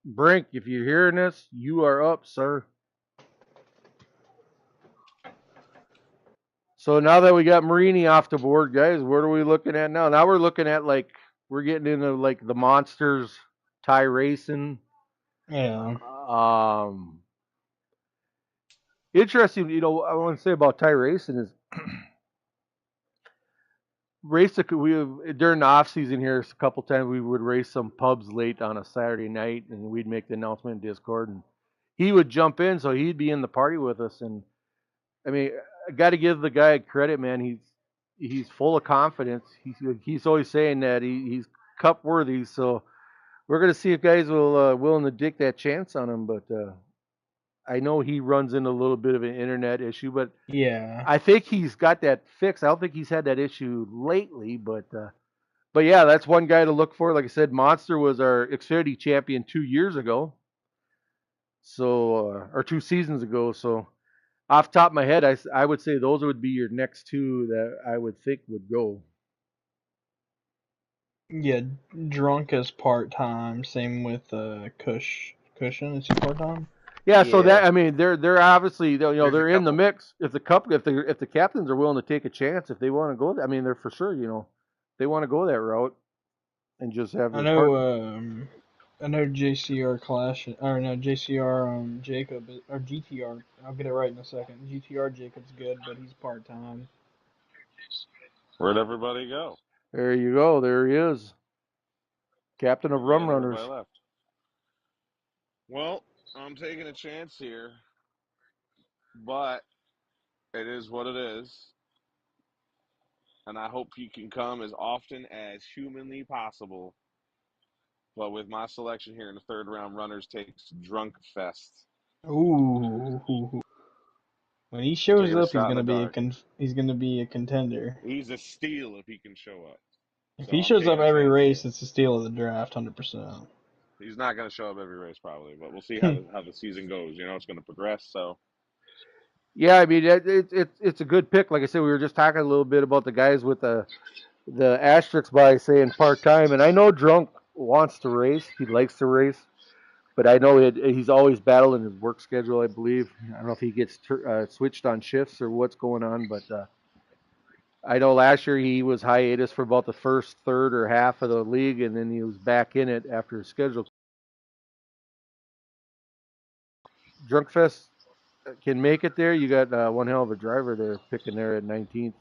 Brink, if you're hearing this, you are up, sir. So now that we got Marini off the board, guys, what are we looking at now? Now we're looking at we're getting into like the monsters, Ty Racing. Yeah. Um, Interesting. I want to say about Ty Racing is we during the off season here a couple times we would race some pubs late on a Saturday night and we'd make the announcement in Discord and he would jump in so he'd be in the party with us and I mean I got to give the guy credit, man. He's full of confidence. He's always saying that he's cup worthy. So we're gonna see if guys will willing to take that chance on him. But I know he runs into a little bit of an internet issue, but Yeah. I think he's got that fixed. I don't think he's had that issue lately, but yeah, that's one guy to look for. Like I said, Monster was our Xfinity champion 2 years ago, so or 2 seasons ago. So off the top of my head, I would say those would be your next two that I would think would go. Yeah, Drunk is part time. Same with Cushion. Is he part time? Yeah, so Yeah, that I mean they're obviously there's a they're in the couple. mix. If the captains are willing to take a chance, if they want to go, I mean they're for sure they want to go that route and just have I their know. partner. I know JCR Clash or no JCR Jacob or GTR. I'll get it right in a second. GTR Jacob's good, but he's part time. Where'd everybody go? There you go. There he is, captain of Rum Yeah, everybody Runners. left. Well, I'm taking a chance here, but it is what it is, and I hope he can come as often as humanly possible. But with my selection here in the third round, Runners takes Drunk Fest. Ooh, when he I'm shows taking a up, shot in the dark. he's gonna be a contender. He's a steal if he can show up. If So he I'm shows up taking a every chance. race, it's a steal of the draft, 100%. He's not going to show up every race probably, but we'll see how the season goes. You know, it's going to progress. So Yeah, I mean it's a good pick. Like I said, we were just talking a little bit about the guys with the asterisks by saying part time, and I know Drunk wants to race. He likes to race. But I know he's always battling his work schedule. I believe I don't know if he gets switched on shifts or what's going on, but I know last year he was hiatus for about the first third or half of the league, and then he was back in it after his schedule. Drunkfest can make it there. You got one hell of a driver there picking there at 19th.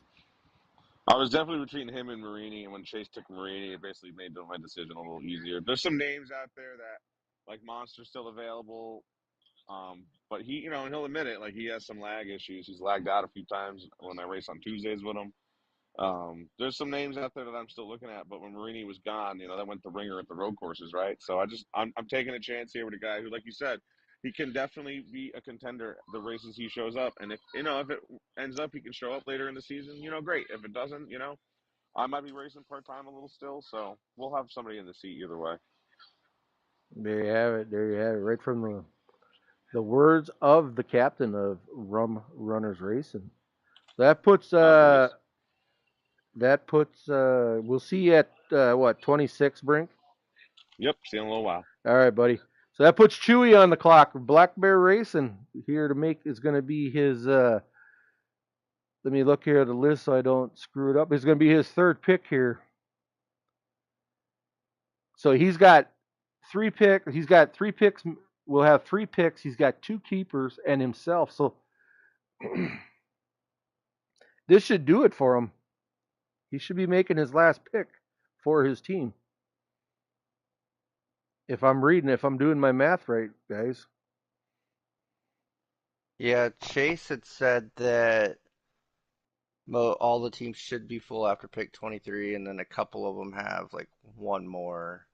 I was definitely between him and Marini, and when Chase took Marini, it basically made my decision a little easier. There's some names out there that like Monster's still available, but and he'll admit it. Like he has some lag issues. He's lagged out a few times when I race on Tuesdays with him. There's some names out there that I'm still looking at, but when Marini was gone, that went the ringer at the road courses, right? So I'm taking a chance here with a guy who, like you said, he can definitely be a contender the races he shows up, and if it ends up he can show up later in the season, great. If it doesn't, I might be racing part time a little still, so we'll have somebody in the seat either way. There you have it. There you have it. Right from the words of the captain of Rum Runners Racing. That puts All right, boys. we'll see you at what 26 Brink. Yep, see you in a little while. All right, buddy. So that puts Chewy on the clock. Black Bear Racing here to make is going to be his. Let me look here at the list so I don't screw it up. It's going to be his third pick here. So he's got three picks. He's got three picks. We'll have three picks. He's got two keepers and himself. So this should do it for him. He should be making his last pick for his team. If I'm doing my math right, guys. Yeah, Chase had said that all the teams should be full after pick 23, and then a couple of them have like one more.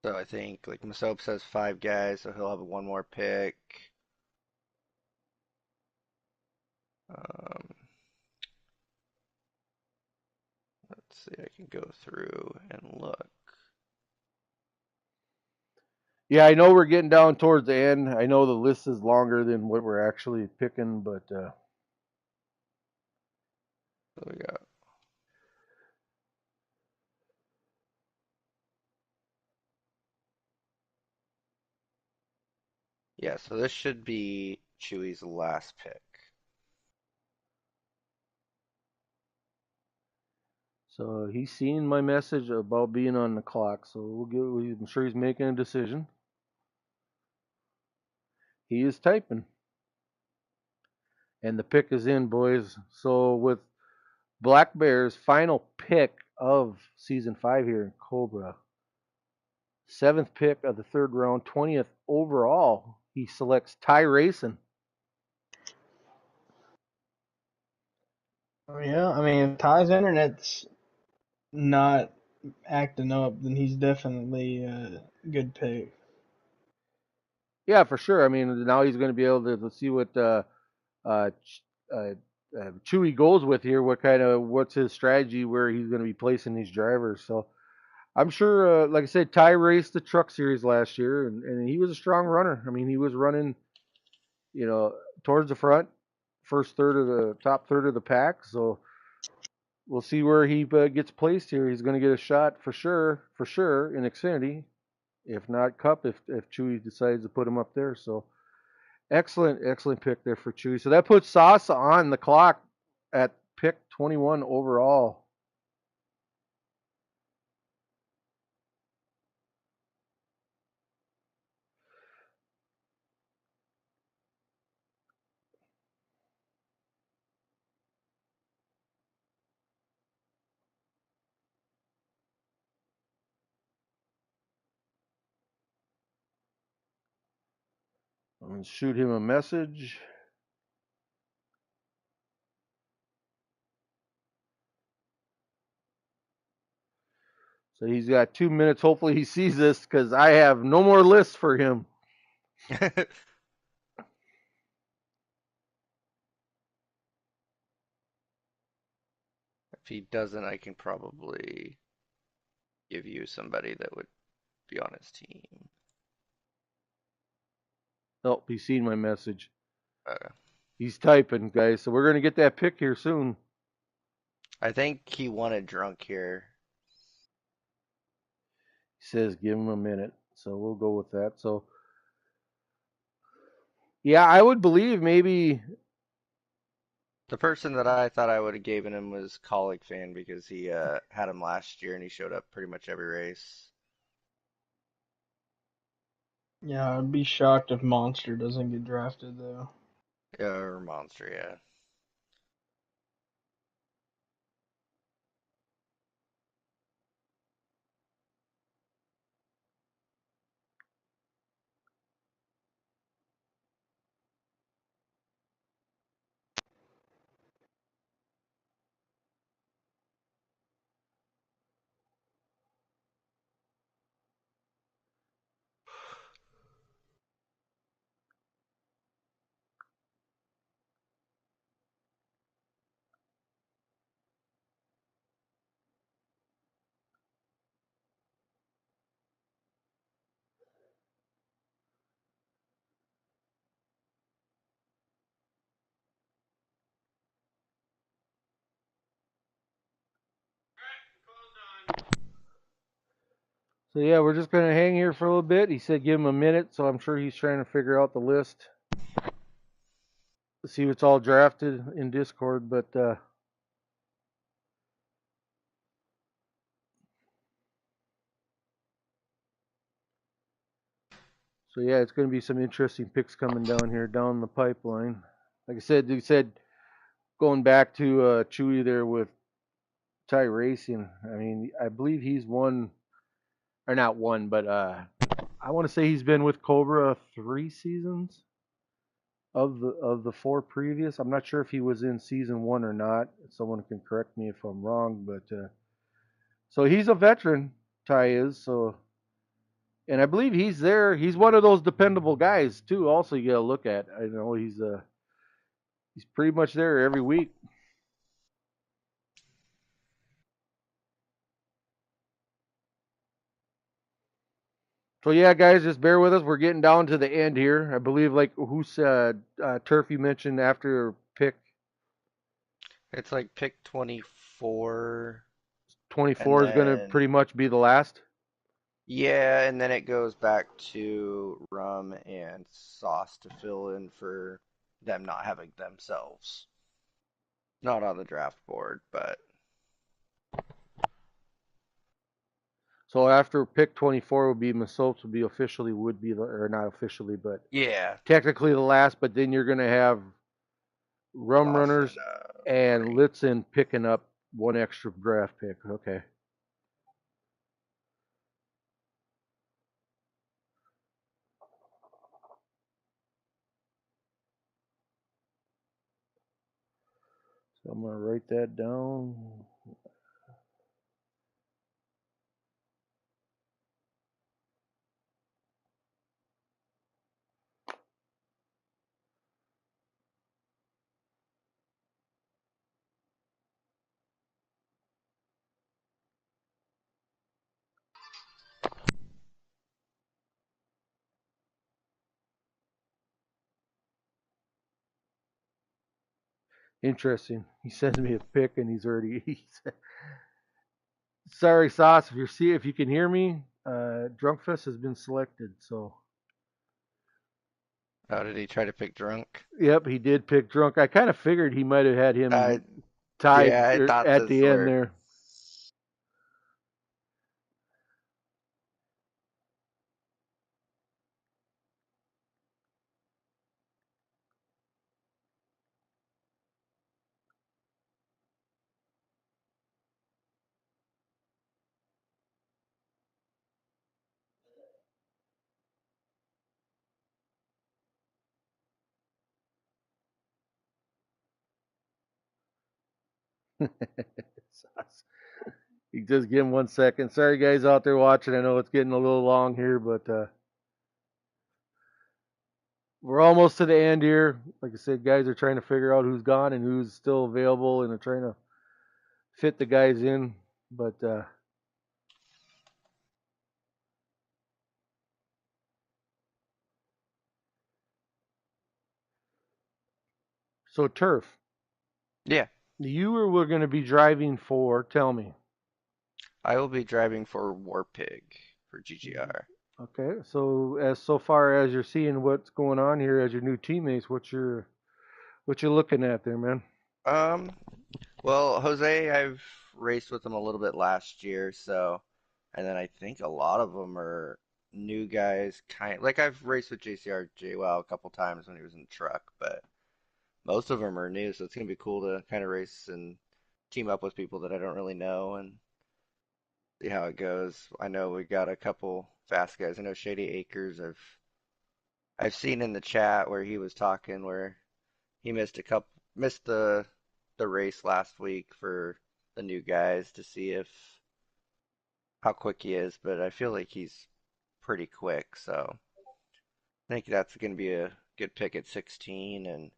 So I think like Masop says 5 guys, so he'll have one more pick. Um, let's see, I can go through and look. Yeah, I know we're getting down towards the end. I know the list is longer than what we're actually picking, but So we got yeah, so this should be Chewy's last pick. so he's seen my message about being on the clock. So I'm sure he's making a decision. He is typing, and the pick is in, boys. So with Black Bear's final pick of season 5 here in Cobra, seventh pick of the third round, 20th overall, he selects Ty Racing. Oh, yeah, I mean, Ty's internet's not acting up, then he's definitely a good pick. Yeah, for sure. I mean, now he's going to be able to see what uh, uh, Chewy goes with here. What's his strategy where he's going to be placing these drivers. So I'm sure, like I said, Ty raced the Truck Series last year, and he was a strong runner. I mean, he was running, you know, towards the front, first third of the top third of the pack. So we'll see where he gets placed here. He's going to get a shot for sure in Xfinity, if not Cup, if Chewy decides to put him up there. So excellent pick there for Chewy. So that puts Sasa on the clock at pick 21 overall. I'm going to shoot him a message. So he's got 2 minutes. Hopefully he sees this because I have no more lists for him. If he doesn't, I can probably give you somebody that would be on his team. Nope, he's seen my message. Okay. He's typing, guys. So we're going to get that pick here soon. I think he wanted drunk here. He says give him a minute. So we'll go with that. So, yeah, I would believe maybe. The person that I thought I would have given him was Colic Fan because he had him last year and he showed up pretty much every race. Yeah, I'd be shocked if Monster doesn't get drafted though. Or Monster, yeah. So, yeah, we're just going to hang here for a little bit. He said give him a minute. So I'm sure he's trying to figure out the list. See what's all drafted in Discord. But so, yeah, it's going to be some interesting picks coming down here, down the pipeline. Like I said, he said going back to Chewy there with Ty Racing. I mean, I believe he's won, or not one, but I want to say he's been with Cobra 3 seasons of the four previous. I'm not sure if he was in season one or not. Someone can correct me if I'm wrong, but so he's a veteran. Ty is so, and I believe he's there. He's one of those dependable guys too. Also, you got to look at. I know he's pretty much there every week. So yeah, guys, just bear with us. We're getting down to the end here. I believe, like who said, Turf, you mentioned after pick It's like pick 24, and 24 is going to pretty then, much be the last. yeah, and then it goes back to Rum and Sauce to fill in for them not having themselves. Not on the draft board, but So after pick 24 would be Masopes would be or not officially, but yeah, technically the last. But then you're going to have Rum Sauce Runners and and Ray. Litzen picking up one extra draft pick. Okay. So I'm going to write that down. Interesting. He sends me a pic and he's already. Sorry, Sauce, if you can hear me, Drunkfest has been selected. So. How did he try to pick drunk? Yep, he did pick drunk. I kind of figured he might have had I him tied Yeah, I thought at this the end were. there. You just give him 1 second. Sorry, guys out there watching. I know it's getting a little long here, but we're almost to the end here. Like I said, guys are trying to figure out who's gone and who's still available, and they're trying to fit the guys in. But so Turf, Yeah, you were going to be driving for. Tell me. I will be driving for Warpig for GGR. Okay, so far as you're seeing what's going on here as your new teammates, what you looking at there, man? Um, well, Jose, I've raced with him a little bit last year, so, and then I think a lot of them are new guys, like I've raced with JCR JWoww a couple times when he was in the truck, but most of them are new, so it's gonna be cool to kind of race and team up with people that I don't really know and see how it goes. I know we got a couple fast guys. I know Shady Acres. I've seen in the chat where he was talking where he missed the race last week for the new guys to see if how quick he is, but I feel like he's pretty quick, so I think that's going to be a good pick at 16, and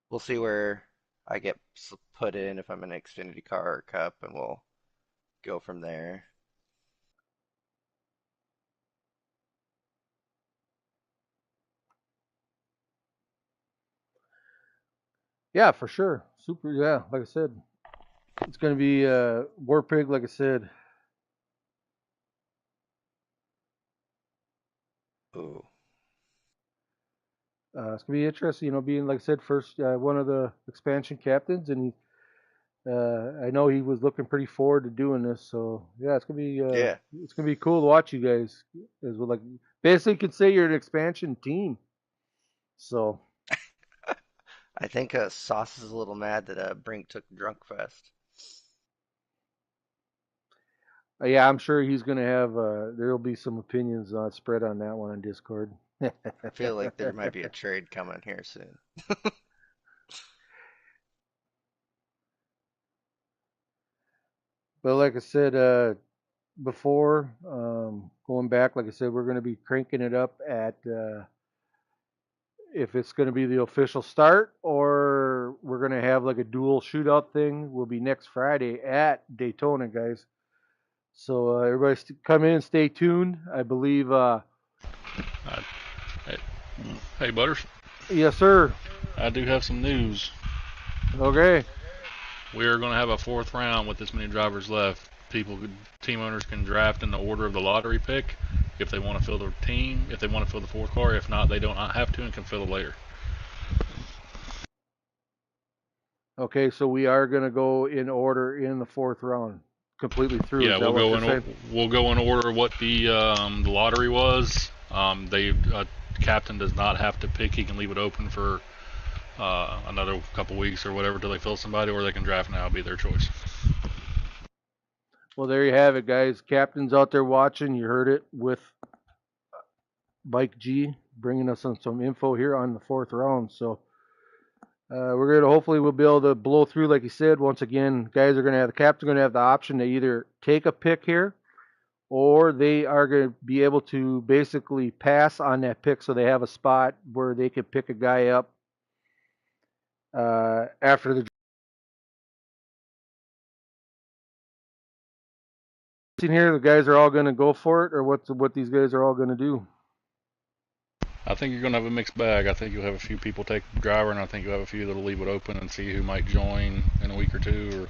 we'll see where I get put in if I'm an Xfinity car or Cup, and we'll go from there. Yeah, for sure. Super. Yeah, like I said, it's going to be War Pig. Like I said, Ooh, it's going to be interesting. You know, being like I said, first one of the expansion captains, and I know he was looking pretty forward to doing this. So yeah, yeah. it's gonna be cool to watch you guys. As well, like basically, you could say you're an expansion team. So I think Sauce is a little mad that Brink took Drunk Fest. yeah, I'm sure he's gonna have. There'll be some opinions spread on that one on Discord. I feel like there might be a trade coming here soon. But like I said before, going back, like I said, we're gonna be cranking it up at. If it's going to be the official start or we're going to have like a dual shootout thing, will be next Friday at Daytona, guys. So everybody come in, stay tuned. I believe. Hey, hey, Butters. Yes, sir. I do have some news. Okay. We are going to have a fourth round with this many drivers left. Team owners can draft in the order of the lottery pick if they want to fill their team, if they want to fill the fourth car. If not, they don't have to and can fill it later. Okay, so we are going to go in order in the fourth round, completely through. Yeah, Is that what you're saying? we'll go in order what the lottery was. Captain does not have to pick; he can leave it open for another couple weeks or whatever till they fill somebody, or they can draft now. It'll be their choice. Well, there you have it, guys. Captains out there watching, you heard it with Mike G bringing us on some info here on the fourth round. So we're gonna hopefully we'll be able to blow through, like you said. Once again, guys are gonna have the captain's gonna have the option to either take a pick here, or they are gonna be able to basically pass on that pick, so they have a spot where they can pick a guy up after the. Here, the guys are all gonna go for it, or what these guys are all gonna do. I think you're going to have a mixed bag. I think you'll have a few people take the driver, and I think you'll have a few that'll leave it open and see who might join in a week or two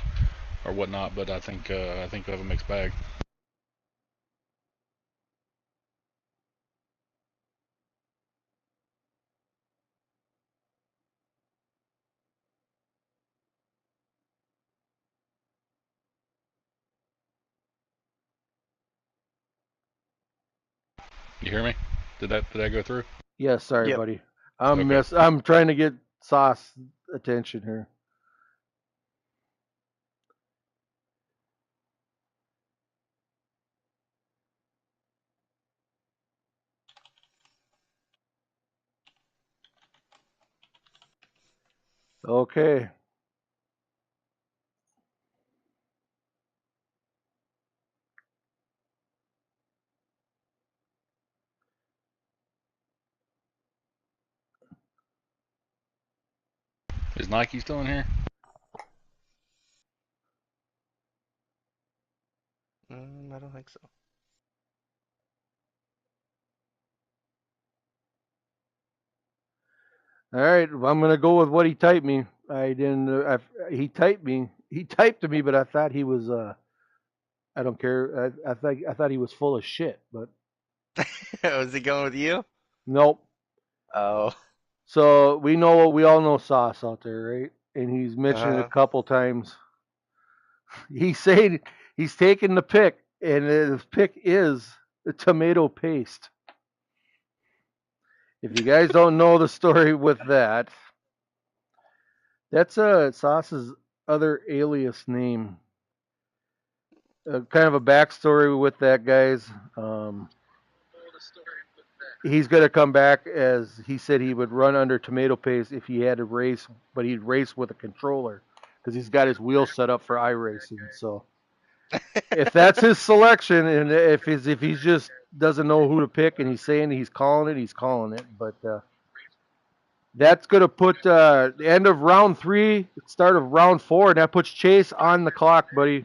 or whatnot. But I think you'll have a mixed bag. You hear me? Did that go through? Yes, sorry, Yep. buddy. Okay. I'm trying to get Sauce attention here. Okay. Is Nike still in here? I don't think so. All right. I'm gonna go with what he typed me. I didn't. He typed me. He typed to me, but I thought he was. I don't care. I thought he was full of shit, but Was he going with you? nope. Oh. So we all know Sauce out there, right? And he's mentioned it a Uh-huh. couple times. He's saying he's taking the pick, and his pick is the tomato paste. If you guys don't know the story with that, that's Sauce's other alias name. Kind of a backstory with that, guys. He's going to come back as he said he would run under tomato paste if he had to race, but he'd race with a controller because he's got his wheels set up for iRacing. So if that's his selection, and if he just doesn't know who to pick, and he's saying he's calling it, he's calling it. But that's going to put the end of round 3, start of round 4, and that puts Chase on the clock, buddy.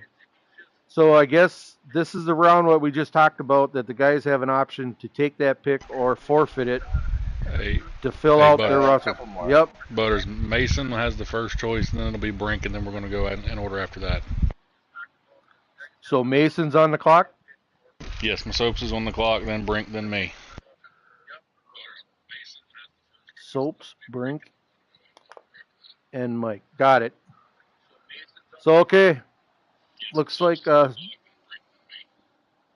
So I guess this is the round what we just talked about, that the guys have an option to take that pick or forfeit it Hey, to fill hey, out their Butter. A roster. couple more. Yep. Butters. Mason has the first choice, and then it'll be Brink, and then we're going to go in order after that. So Mason's on the clock. Yes, my Soaps is on the clock, then Brink, then me. Soaps, Brink, and Mike. Got it. So okay, looks like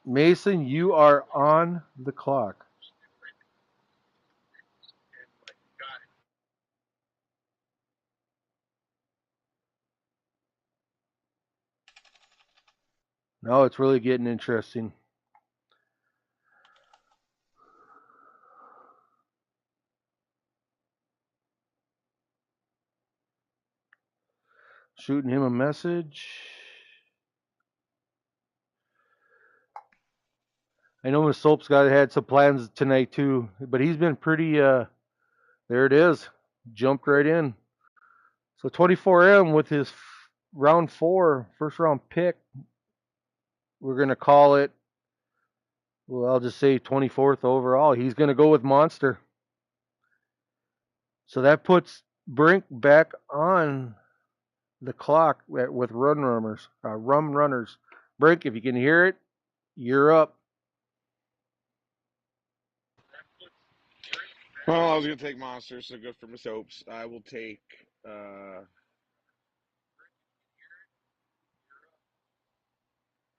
Mason, you are on the clock. Now it's really getting interesting. Shooting him a message. I know Miss Soap's got had some plans tonight too, but he's been pretty. There it is, jumped right in. So 24M with his round 4 first round pick. We're gonna call it. Well, I'll just say 24th overall. He's gonna go with Monster. So that puts Brink back on the clock with rum runners. Brink, if you can hear it, you're up. Well, I was gonna take Monsters, so good for my soaps. I will take.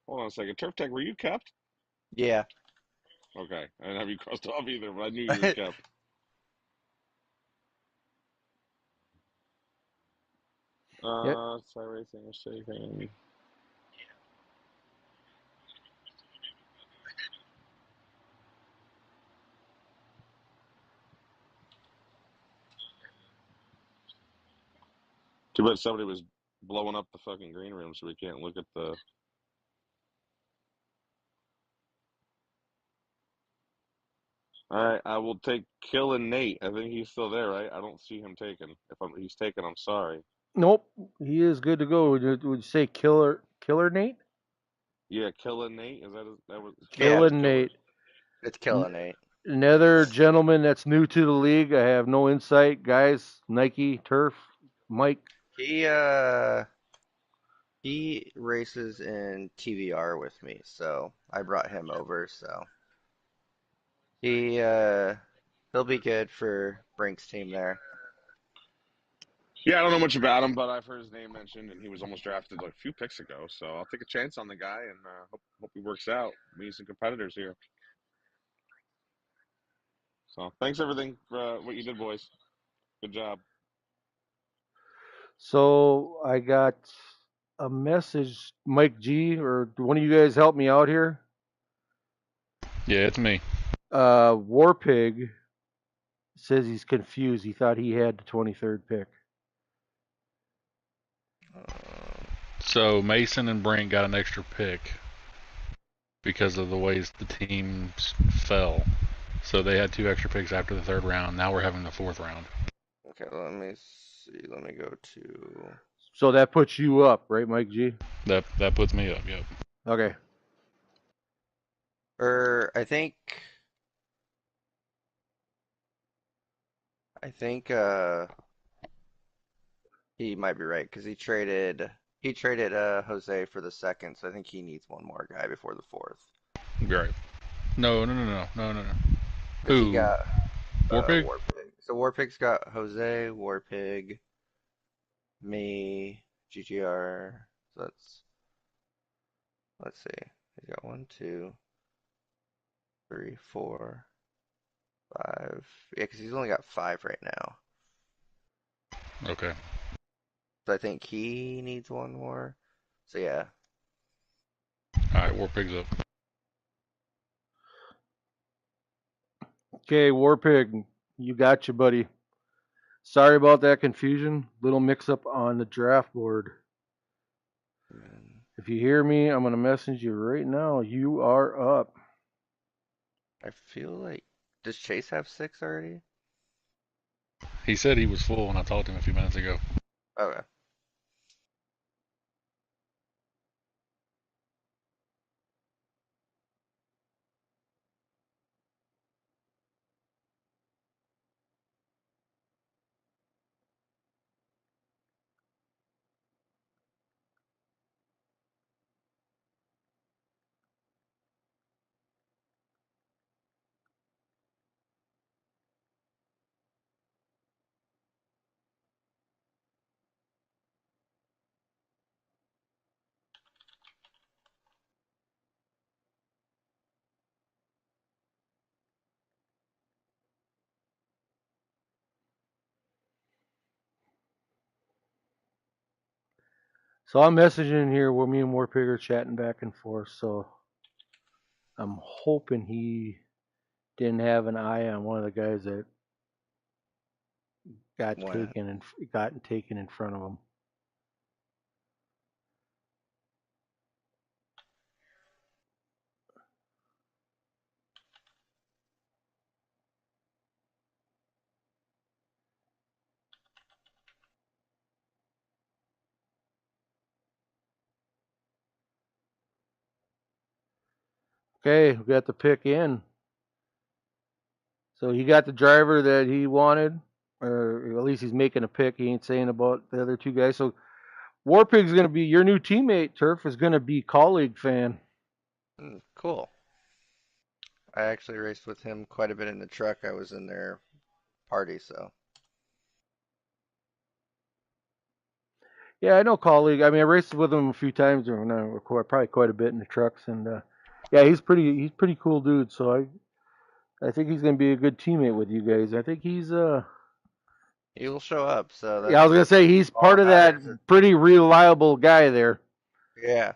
Hold on a second. Turf Tech, were you kept? Yeah. Okay, I didn't have you crossed off either, but I knew you were kept. Yep. Side racing or shaking. Too bad somebody was blowing up the fucking green room, so we can't look at the. All right, I will take Killin' Nate. I think he's still there, right? I don't see him taken. He's taken, I'm sorry. Nope. He is good to go. Would you say Killer Nate? Yeah, Killin' Nate. Is that that was Yeah. spelled as Killing Killer? Nate. It's killing Nate. Another gentleman that's new to the league. I have no insight, guys. Nike Turf, Mike. He races in TVR with me, so I brought him over. So he'll be good for Brink's team there. Yeah, I don't know much about him, but I've heard his name mentioned, and he was almost drafted like a few picks ago. So I'll take a chance on the guy and hope he works out. Meet some competitors here. So thanks everything for what you did, boys. Good job. So I got a message, Mike G, or do one of you guys help me out here? Yeah, it's me. Warpig says he's confused. He thought he had the 23rd pick. So Mason and Brink got an extra pick because of the ways the teams fell. So they had 2 extra picks after the 3rd round. Now we're having the 4th round. Okay, let me see. Let me go to. So that puts you up, right, Mike G? That puts me up. Yep. Okay. I think he might be right because he traded Jose for the 2nd, so I think he needs one more guy before the 4th. You're right. No. Because he Who? got Warpig? Warpig. So Warpig's got Jose, Warpig, me, GGR. So let's see. He's got 1, 2, 3, 4, 5. Yeah, because he's only got 5 right now. Okay. So I think he needs one more. So yeah. All right, Warpig's up. Okay, Warpig, you got you, buddy. Sorry about that confusion. Little mix up on the draft board. If you hear me, I'm going to message you right now. You are up. I feel like, does Chase have 6 already? He said he was full when I talked to him a few minutes ago. Okay. So I'm messaging here where me and Warpig are chatting back and forth. So I'm hoping he didn't have an eye on one of the guys that got When? taken in front of him. Okay, we got the pick in. So he got the driver that he wanted, or at least he's making a pick. He ain't saying about the other 2 guys. So Warpig's going to be your new teammate. Turf is going to be colleague fan. Cool. I actually raced with him quite a bit in the truck. I was in their party, so. Yeah, I know colleague. I mean, I raced with him a few times, or no, probably quite a bit in the trucks, and yeah, he's pretty cool dude. So I think he's going to be a good teammate with you guys. I think he's He will show up, so yeah, I was going to say he's part all of that matters. pretty reliable guy there. Yeah.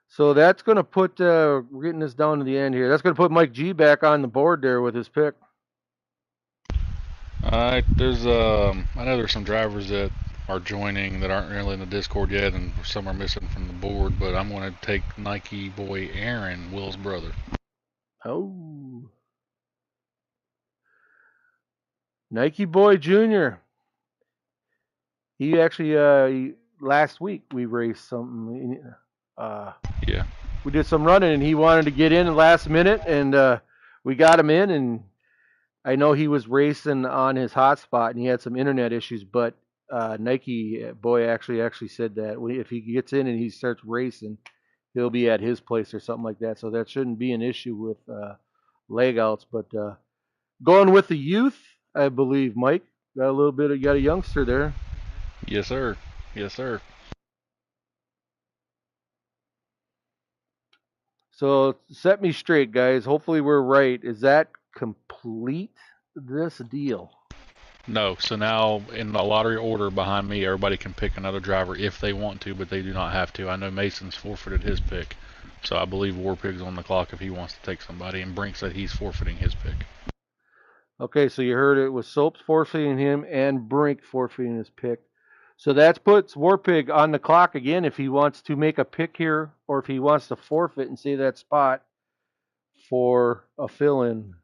So that's going to put we're getting this down to the end here. That's going to put Mike G back on the board there with his pick. All right, I know there's some drivers that are joining that aren't really in the Discord yet, and some are missing from the board. But I'm going to take Nike boy Aaron, Will's brother. Oh, Nike Boy Jr. He actually last week we raced something. Yeah. We did some running, and he wanted to get in the last minute, and we got him in, and I know he was racing on his hotspot, and he had some internet issues. But Nike boy actually said that if he gets in and he starts racing, he'll be at his place or something like that. So that shouldn't be an issue with leg outs. But going with the youth, I believe, Mike. You got a youngster there. Yes, sir. Yes, sir. So set me straight, guys. Hopefully we're right. Is that complete this deal? No. So now in the lottery order behind me, everybody can pick another driver if they want to, but they do not have to. I know Mason's forfeited his pick, so I believe Warpig's on the clock if he wants to take somebody, and Brink said he's forfeiting his pick. Okay, so you heard it was Soaps forfeiting him and Brink forfeiting his pick. So that puts Warpig on the clock again if he wants to make a pick here or if he wants to forfeit and save that spot for a fill-in.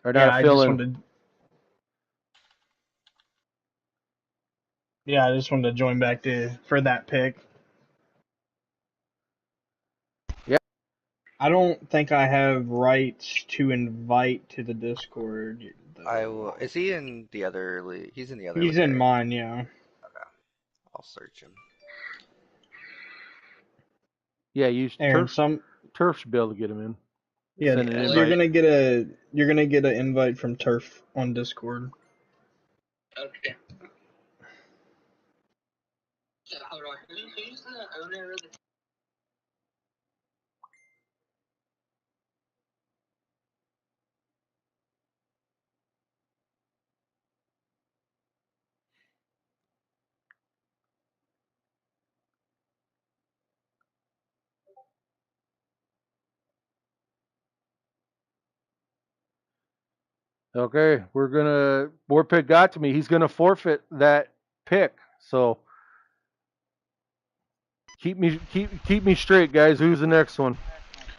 Or not a fill-in. I just wanted to join back for that pick. Yeah. I don't think I have rights to invite to the Discord. I will. Is he in the other league? He's in the other He's league, in right? mine, yeah. Okay. I'll search him. Yeah, Aaron, Turf should be able to get him in. Yeah, Send an you're invite. gonna get an invite from Turf on Discord. Okay. So hold on. Who's the owner of the Okay, Warpig got to me. He's gonna forfeit that pick. So keep me straight, guys. Who's the next one?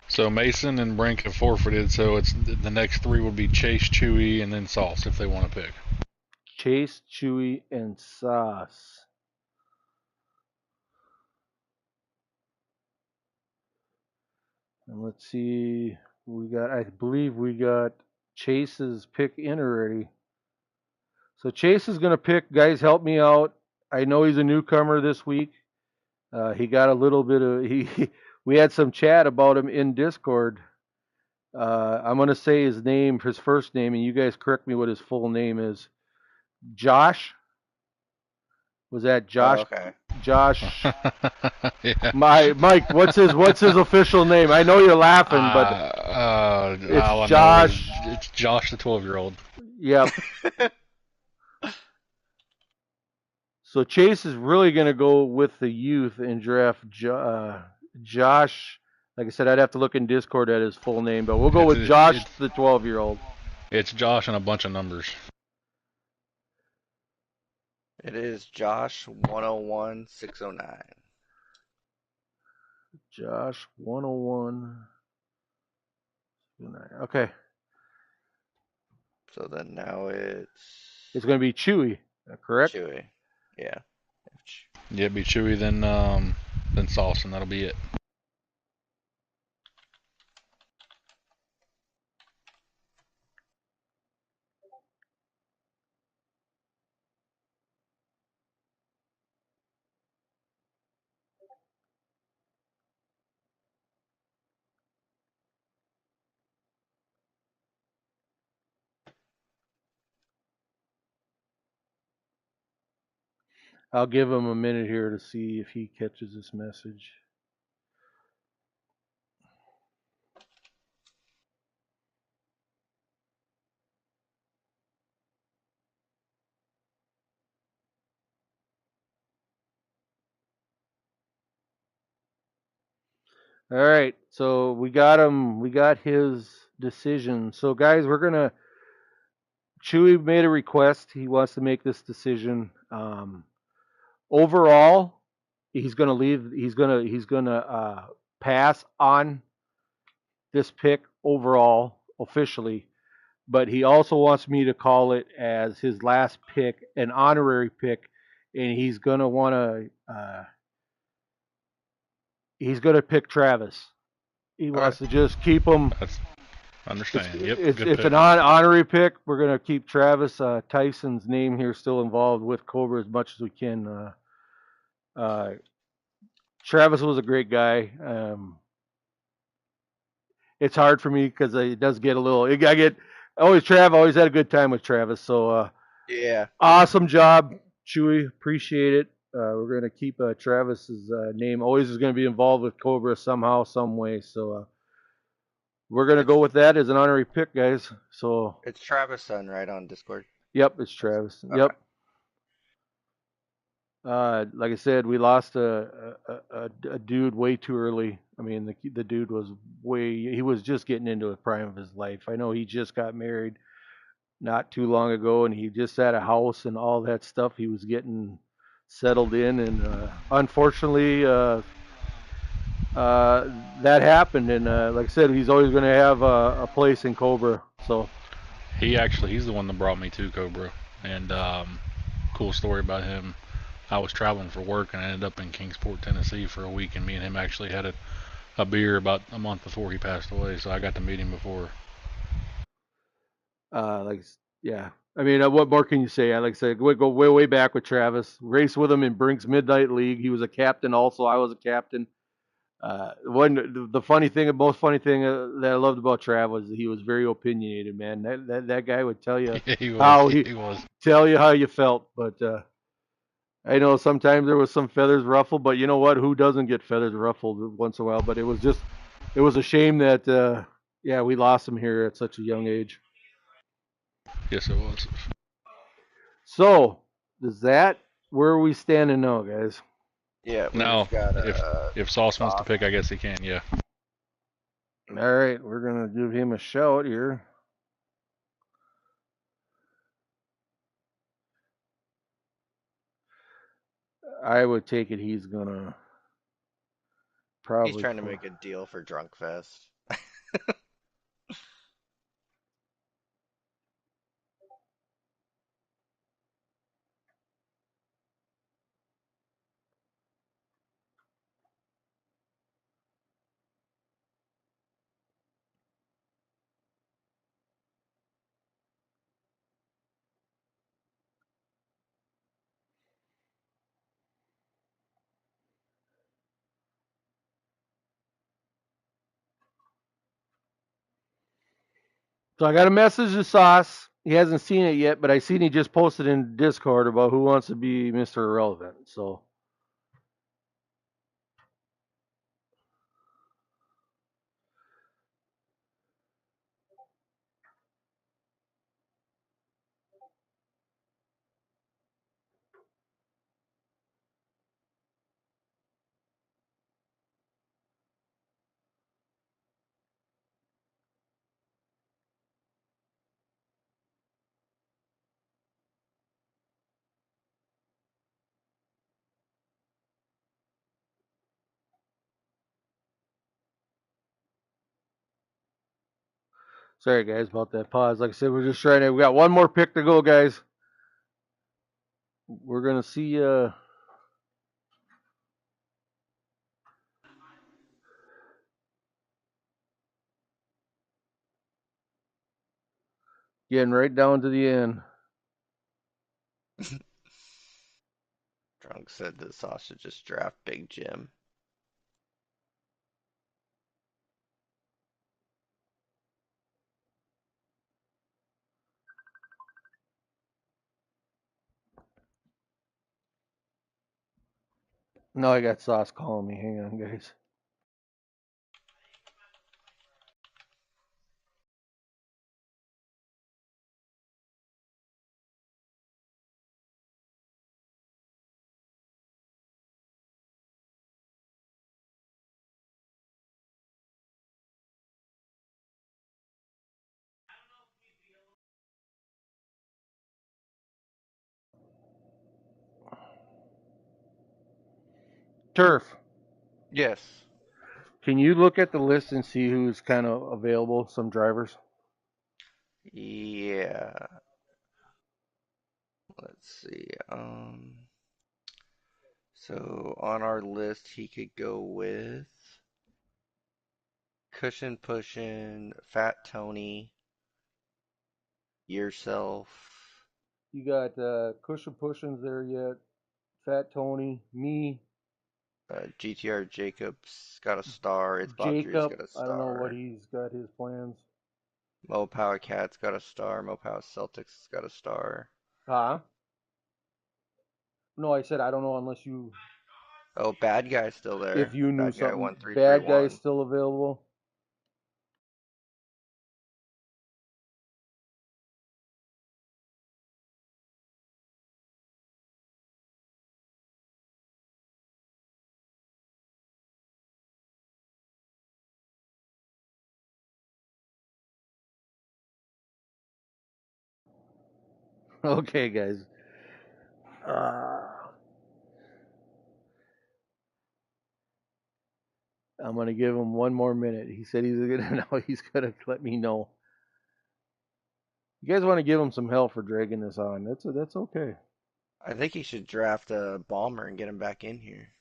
So Mason and Brink have forfeited, so it's the next three would be Chase, Chewy, and then Sauce if they want to pick. Chase, Chewy, and Sauce. And let's see. I believe we got Chase's pick in already. So Chase is going to pick. Guys, help me out. I know he's a newcomer this week. He got a little bit of we had some chat about him in Discord. I'm going to say his first name, and you guys correct me what his full name is. Josh. Was that Josh? Oh, okay. Josh. Yeah. Mike, what's his official name? I know you're laughing, but it's Josh. It's Josh, the 12-year-old. Yep. So Chase is really going to go with the youth and draft Josh. Like I said, I'd have to look in Discord at his full name, but we'll go with Josh, the 12-year-old. It's Josh and a bunch of numbers. It is Josh 101609. Josh 101. Okay. So then now it's going to be Chewy, correct? Chewy. Yeah. Yeah, it'd be Chewy, then Sauce, and that'll be it. I'll give him a minute here to see if he catches this message. All right, so we got him. We got his decision. So guys, Chewy made a request. He wants to make this decision. Overall, he's gonna leave. He's gonna pass on this pick overall officially, but he also wants me to call it as his last pick, an honorary pick, and he's gonna pick Travis. he Okay. wants to just keep him. That's understand. Yep, good It's pick. an honorary pick. We're gonna keep Travis Tyson's name here still involved with Cobra as much as we can. Uh, Travis was a great guy. It's hard for me because it does get a little. I get always Trav. Always had a good time with Travis. So Yeah. awesome job, Chewy. Appreciate it. We're gonna keep Travis's name. Always is gonna be involved with Cobra somehow, some way. So we're gonna It's go with that as an honorary pick, guys. So it's Travis' son, right, on Discord. yep, it's That's Travis. okay. Yep. Like I said, we lost a dude way too early. I mean, the dude was he was just getting into the prime of his life. I know he just got married not too long ago, and he just had a house and all that stuff. He was getting settled in, and unfortunately, that happened. And like I said, he's always going to have a place in Cobra. So He's the one that brought me to Cobra, and cool story about him. I was traveling for work and I ended up in Kingsport, Tennessee for a week, and me and him actually had a beer about a month before he passed away, so I got to meet him before. like yeah. I mean, what more can you say? Like I said, we go way back with Travis. Race with him in Brink's Midnight League. He was a captain also. I was a captain. The funny thing, the most funny thing that I loved about Trav was he was very opinionated, man. That guy would tell you Yeah, he was. how Yeah, he he was. tell you how you felt. But I know sometimes there was some feathers ruffled, but you know what? Who doesn't get feathers ruffled once in a while? But it was a shame that yeah, we lost him here at such a young age. Yes, it was. So does that where are we standing now, guys? Yeah, we've Now, got if Sauce wants to Sauce. pick, I guess he can. Yeah. All right, we're gonna give him a shout here. I would take it he's gonna He's probably trying to for make a deal for Drunk Fest. So I got a message to Sauce. He hasn't seen it yet, but I seen he just posted in Discord about who wants to be Mr. Irrelevant. So sorry guys about that pause. Like I said, we're just trying to. We got one more pick to go, guys. We're gonna see. Getting right down to the end. Drunk said that Sauce should just draft Big Jim. No, I got Sauce calling me. Hang on, guys. Turf. Yes. Can you look at the list and see who's kind of available? Some drivers. Yeah. Let's see. So on our list, he could go with Cushion Pushin', Fat Tony, Yourself. You got Cushion Pushins there yet? Fat Tony, me, GTR Jacobs got a star. It's Bob Drew's Jacob. got a I don't know what star. he's got his plans. Mo Power Cat's got a star. Mo Power Celtics got a star. Huh? No, I said I don't know unless you Oh, Bad Guy's still if there. you knew Bad Guy something. Bad guy's 1331. still available. Okay, guys. Uh, I'm gonna give him one more minute. He said he's gonna know. He's gonna let me know. You guys want to give him some hell for dragging this on? That's okay. I think he should draft a bomber and get him back in here.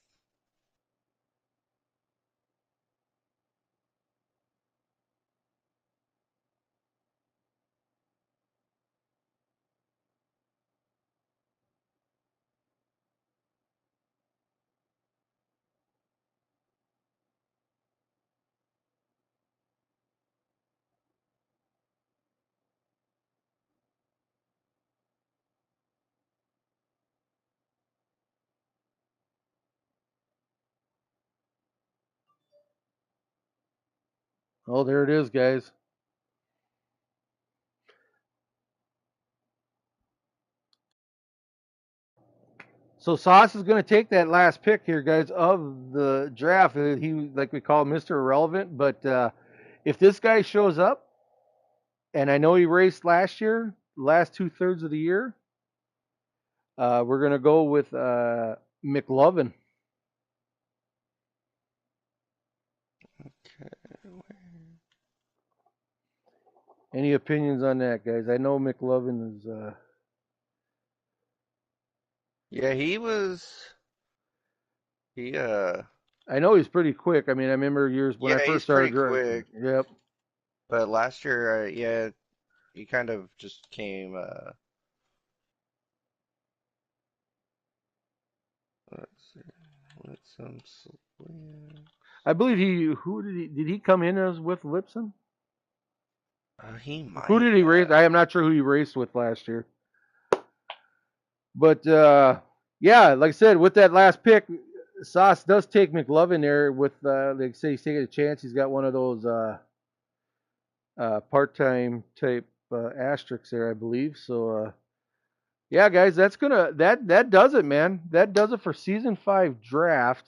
Oh, there it is, guys. So Sauce is going to take that last pick here, guys, of the draft. He, like we call Mr. Irrelevant, but if this guy shows up, and I know he raced last year, last 2/3 of the year, we're going to go with McLovin. Okay. Any opinions on that, guys? I know McLovin is. Yeah, he was. He I know he's pretty quick. I mean, I remember years when I Yeah, first he's pretty started racing. quick. Yep. But last year, yeah, he kind of just came. Let's see. Let some swim. I believe he. Who did he come in as with Lipson? He Who might did he race? have. I am not sure who he raced with last year. But yeah, like I said, with that last pick, Sauce does take McLovin there. With like say he's taking a chance. He's got one of those part-time type asterisks there, I believe. So yeah, guys, that does it, man. That does it for season 5 draft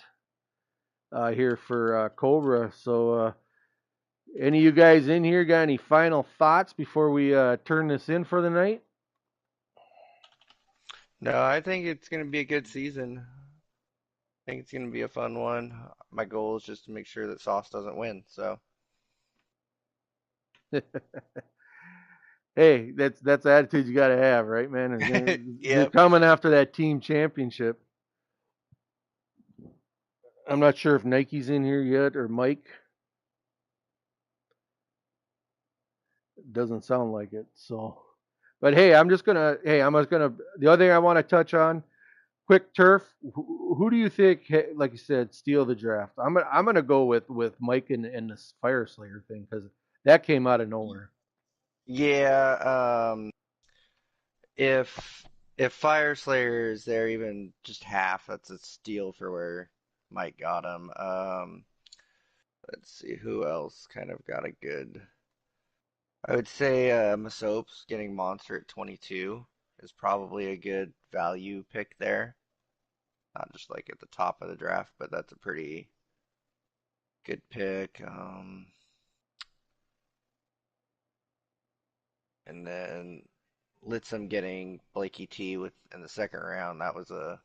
here for Cobra. So any of you guys in here got any final thoughts before we turn this in for the night? No, I think it's gonna be a good season. I think it's gonna be a fun one. My goal is just to make sure that Sauce doesn't win. So, Hey, that's the attitude you got to have, right, man? They're yep. coming after that team championship. I'm not sure if Nike's in here yet or Mike. Doesn't sound like it. So, but hey, I'm just gonna. Hey, I'm just gonna. The other thing I want to touch on, quick turf. Who do you think, like you said, steal the draft? I'm gonna go with Mike and this Fire Slayer thing because that came out of nowhere. Yeah. If if Fire Slayer is there even just half, that's a steal for where Mike got him. Let's see who else kind of got a good. I would say Masop's getting Monster at 22 is probably a good value pick there. Not just like at the top of the draft, but that's a pretty good pick. And then Litsum getting Blakey T with in the second round, that was a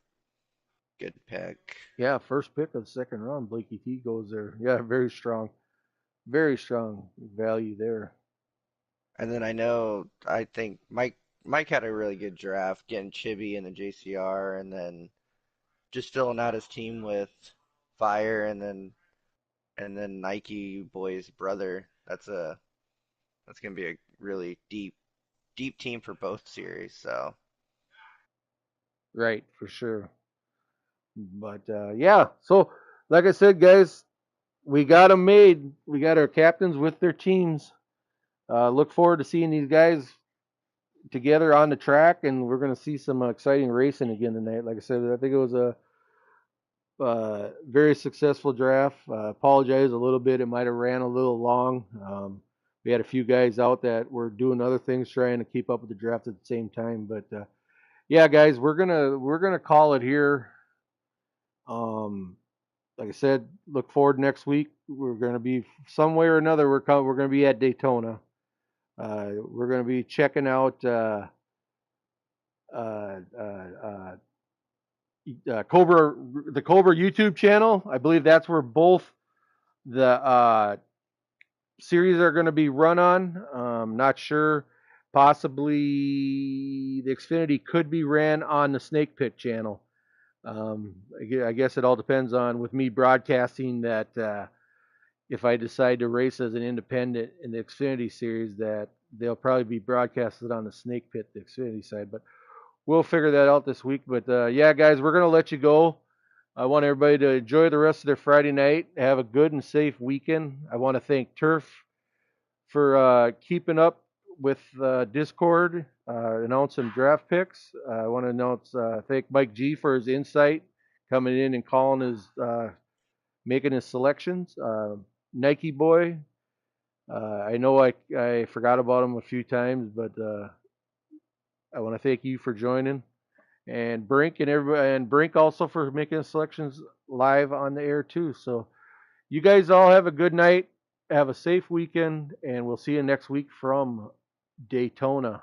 good pick. Yeah, first pick of the second round, Blakey T goes there. Yeah, very strong value there. And then I think Mike had a really good draft, getting Chibi in the JCR, and then just filling out his team with Fire, and then and then Nike boy's brother. That's gonna be a really deep team for both series. So Right, for sure. But yeah, so like I said, guys, we got them made. We got our captains with their teams. Look forward to seeing these guys together on the track, and we're going to see some exciting racing again tonight. Like I said, I think it was a very successful draft. Apologize a little bit; it might have ran a little long. We had a few guys out that were doing other things, trying to keep up with the draft at the same time. But yeah, guys, we're gonna call it here. Um, like I said, look forward next week. We're going to be some way or another. We're going to be at Daytona. We're going to be checking out uh, uh, Cobra, the Cobra YouTube channel. I believe that's where both the series are going to be run on. Not sure. Possibly the Xfinity could be ran on the Snake Pit channel. I guess it all depends on with me broadcasting that. If I decide to race as an independent in the Xfinity series, that they'll probably be broadcasted on the Snake Pit, the Xfinity side. But we'll figure that out this week. But yeah, guys, we're gonna let you go. I want everybody to enjoy the rest of their Friday night. Have a good and safe weekend. I want to thank Turf for keeping up with Discord, announcing draft picks. I want to thank Mike G for his insight, coming in and calling his making his selections. Nike Boy, I know I forgot about him a few times, but I want to thank you for joining, and Brink and everybody, and Brink also for making selections live on the air too. So you guys all have a good night, have a safe weekend, and we'll see you next week from Daytona.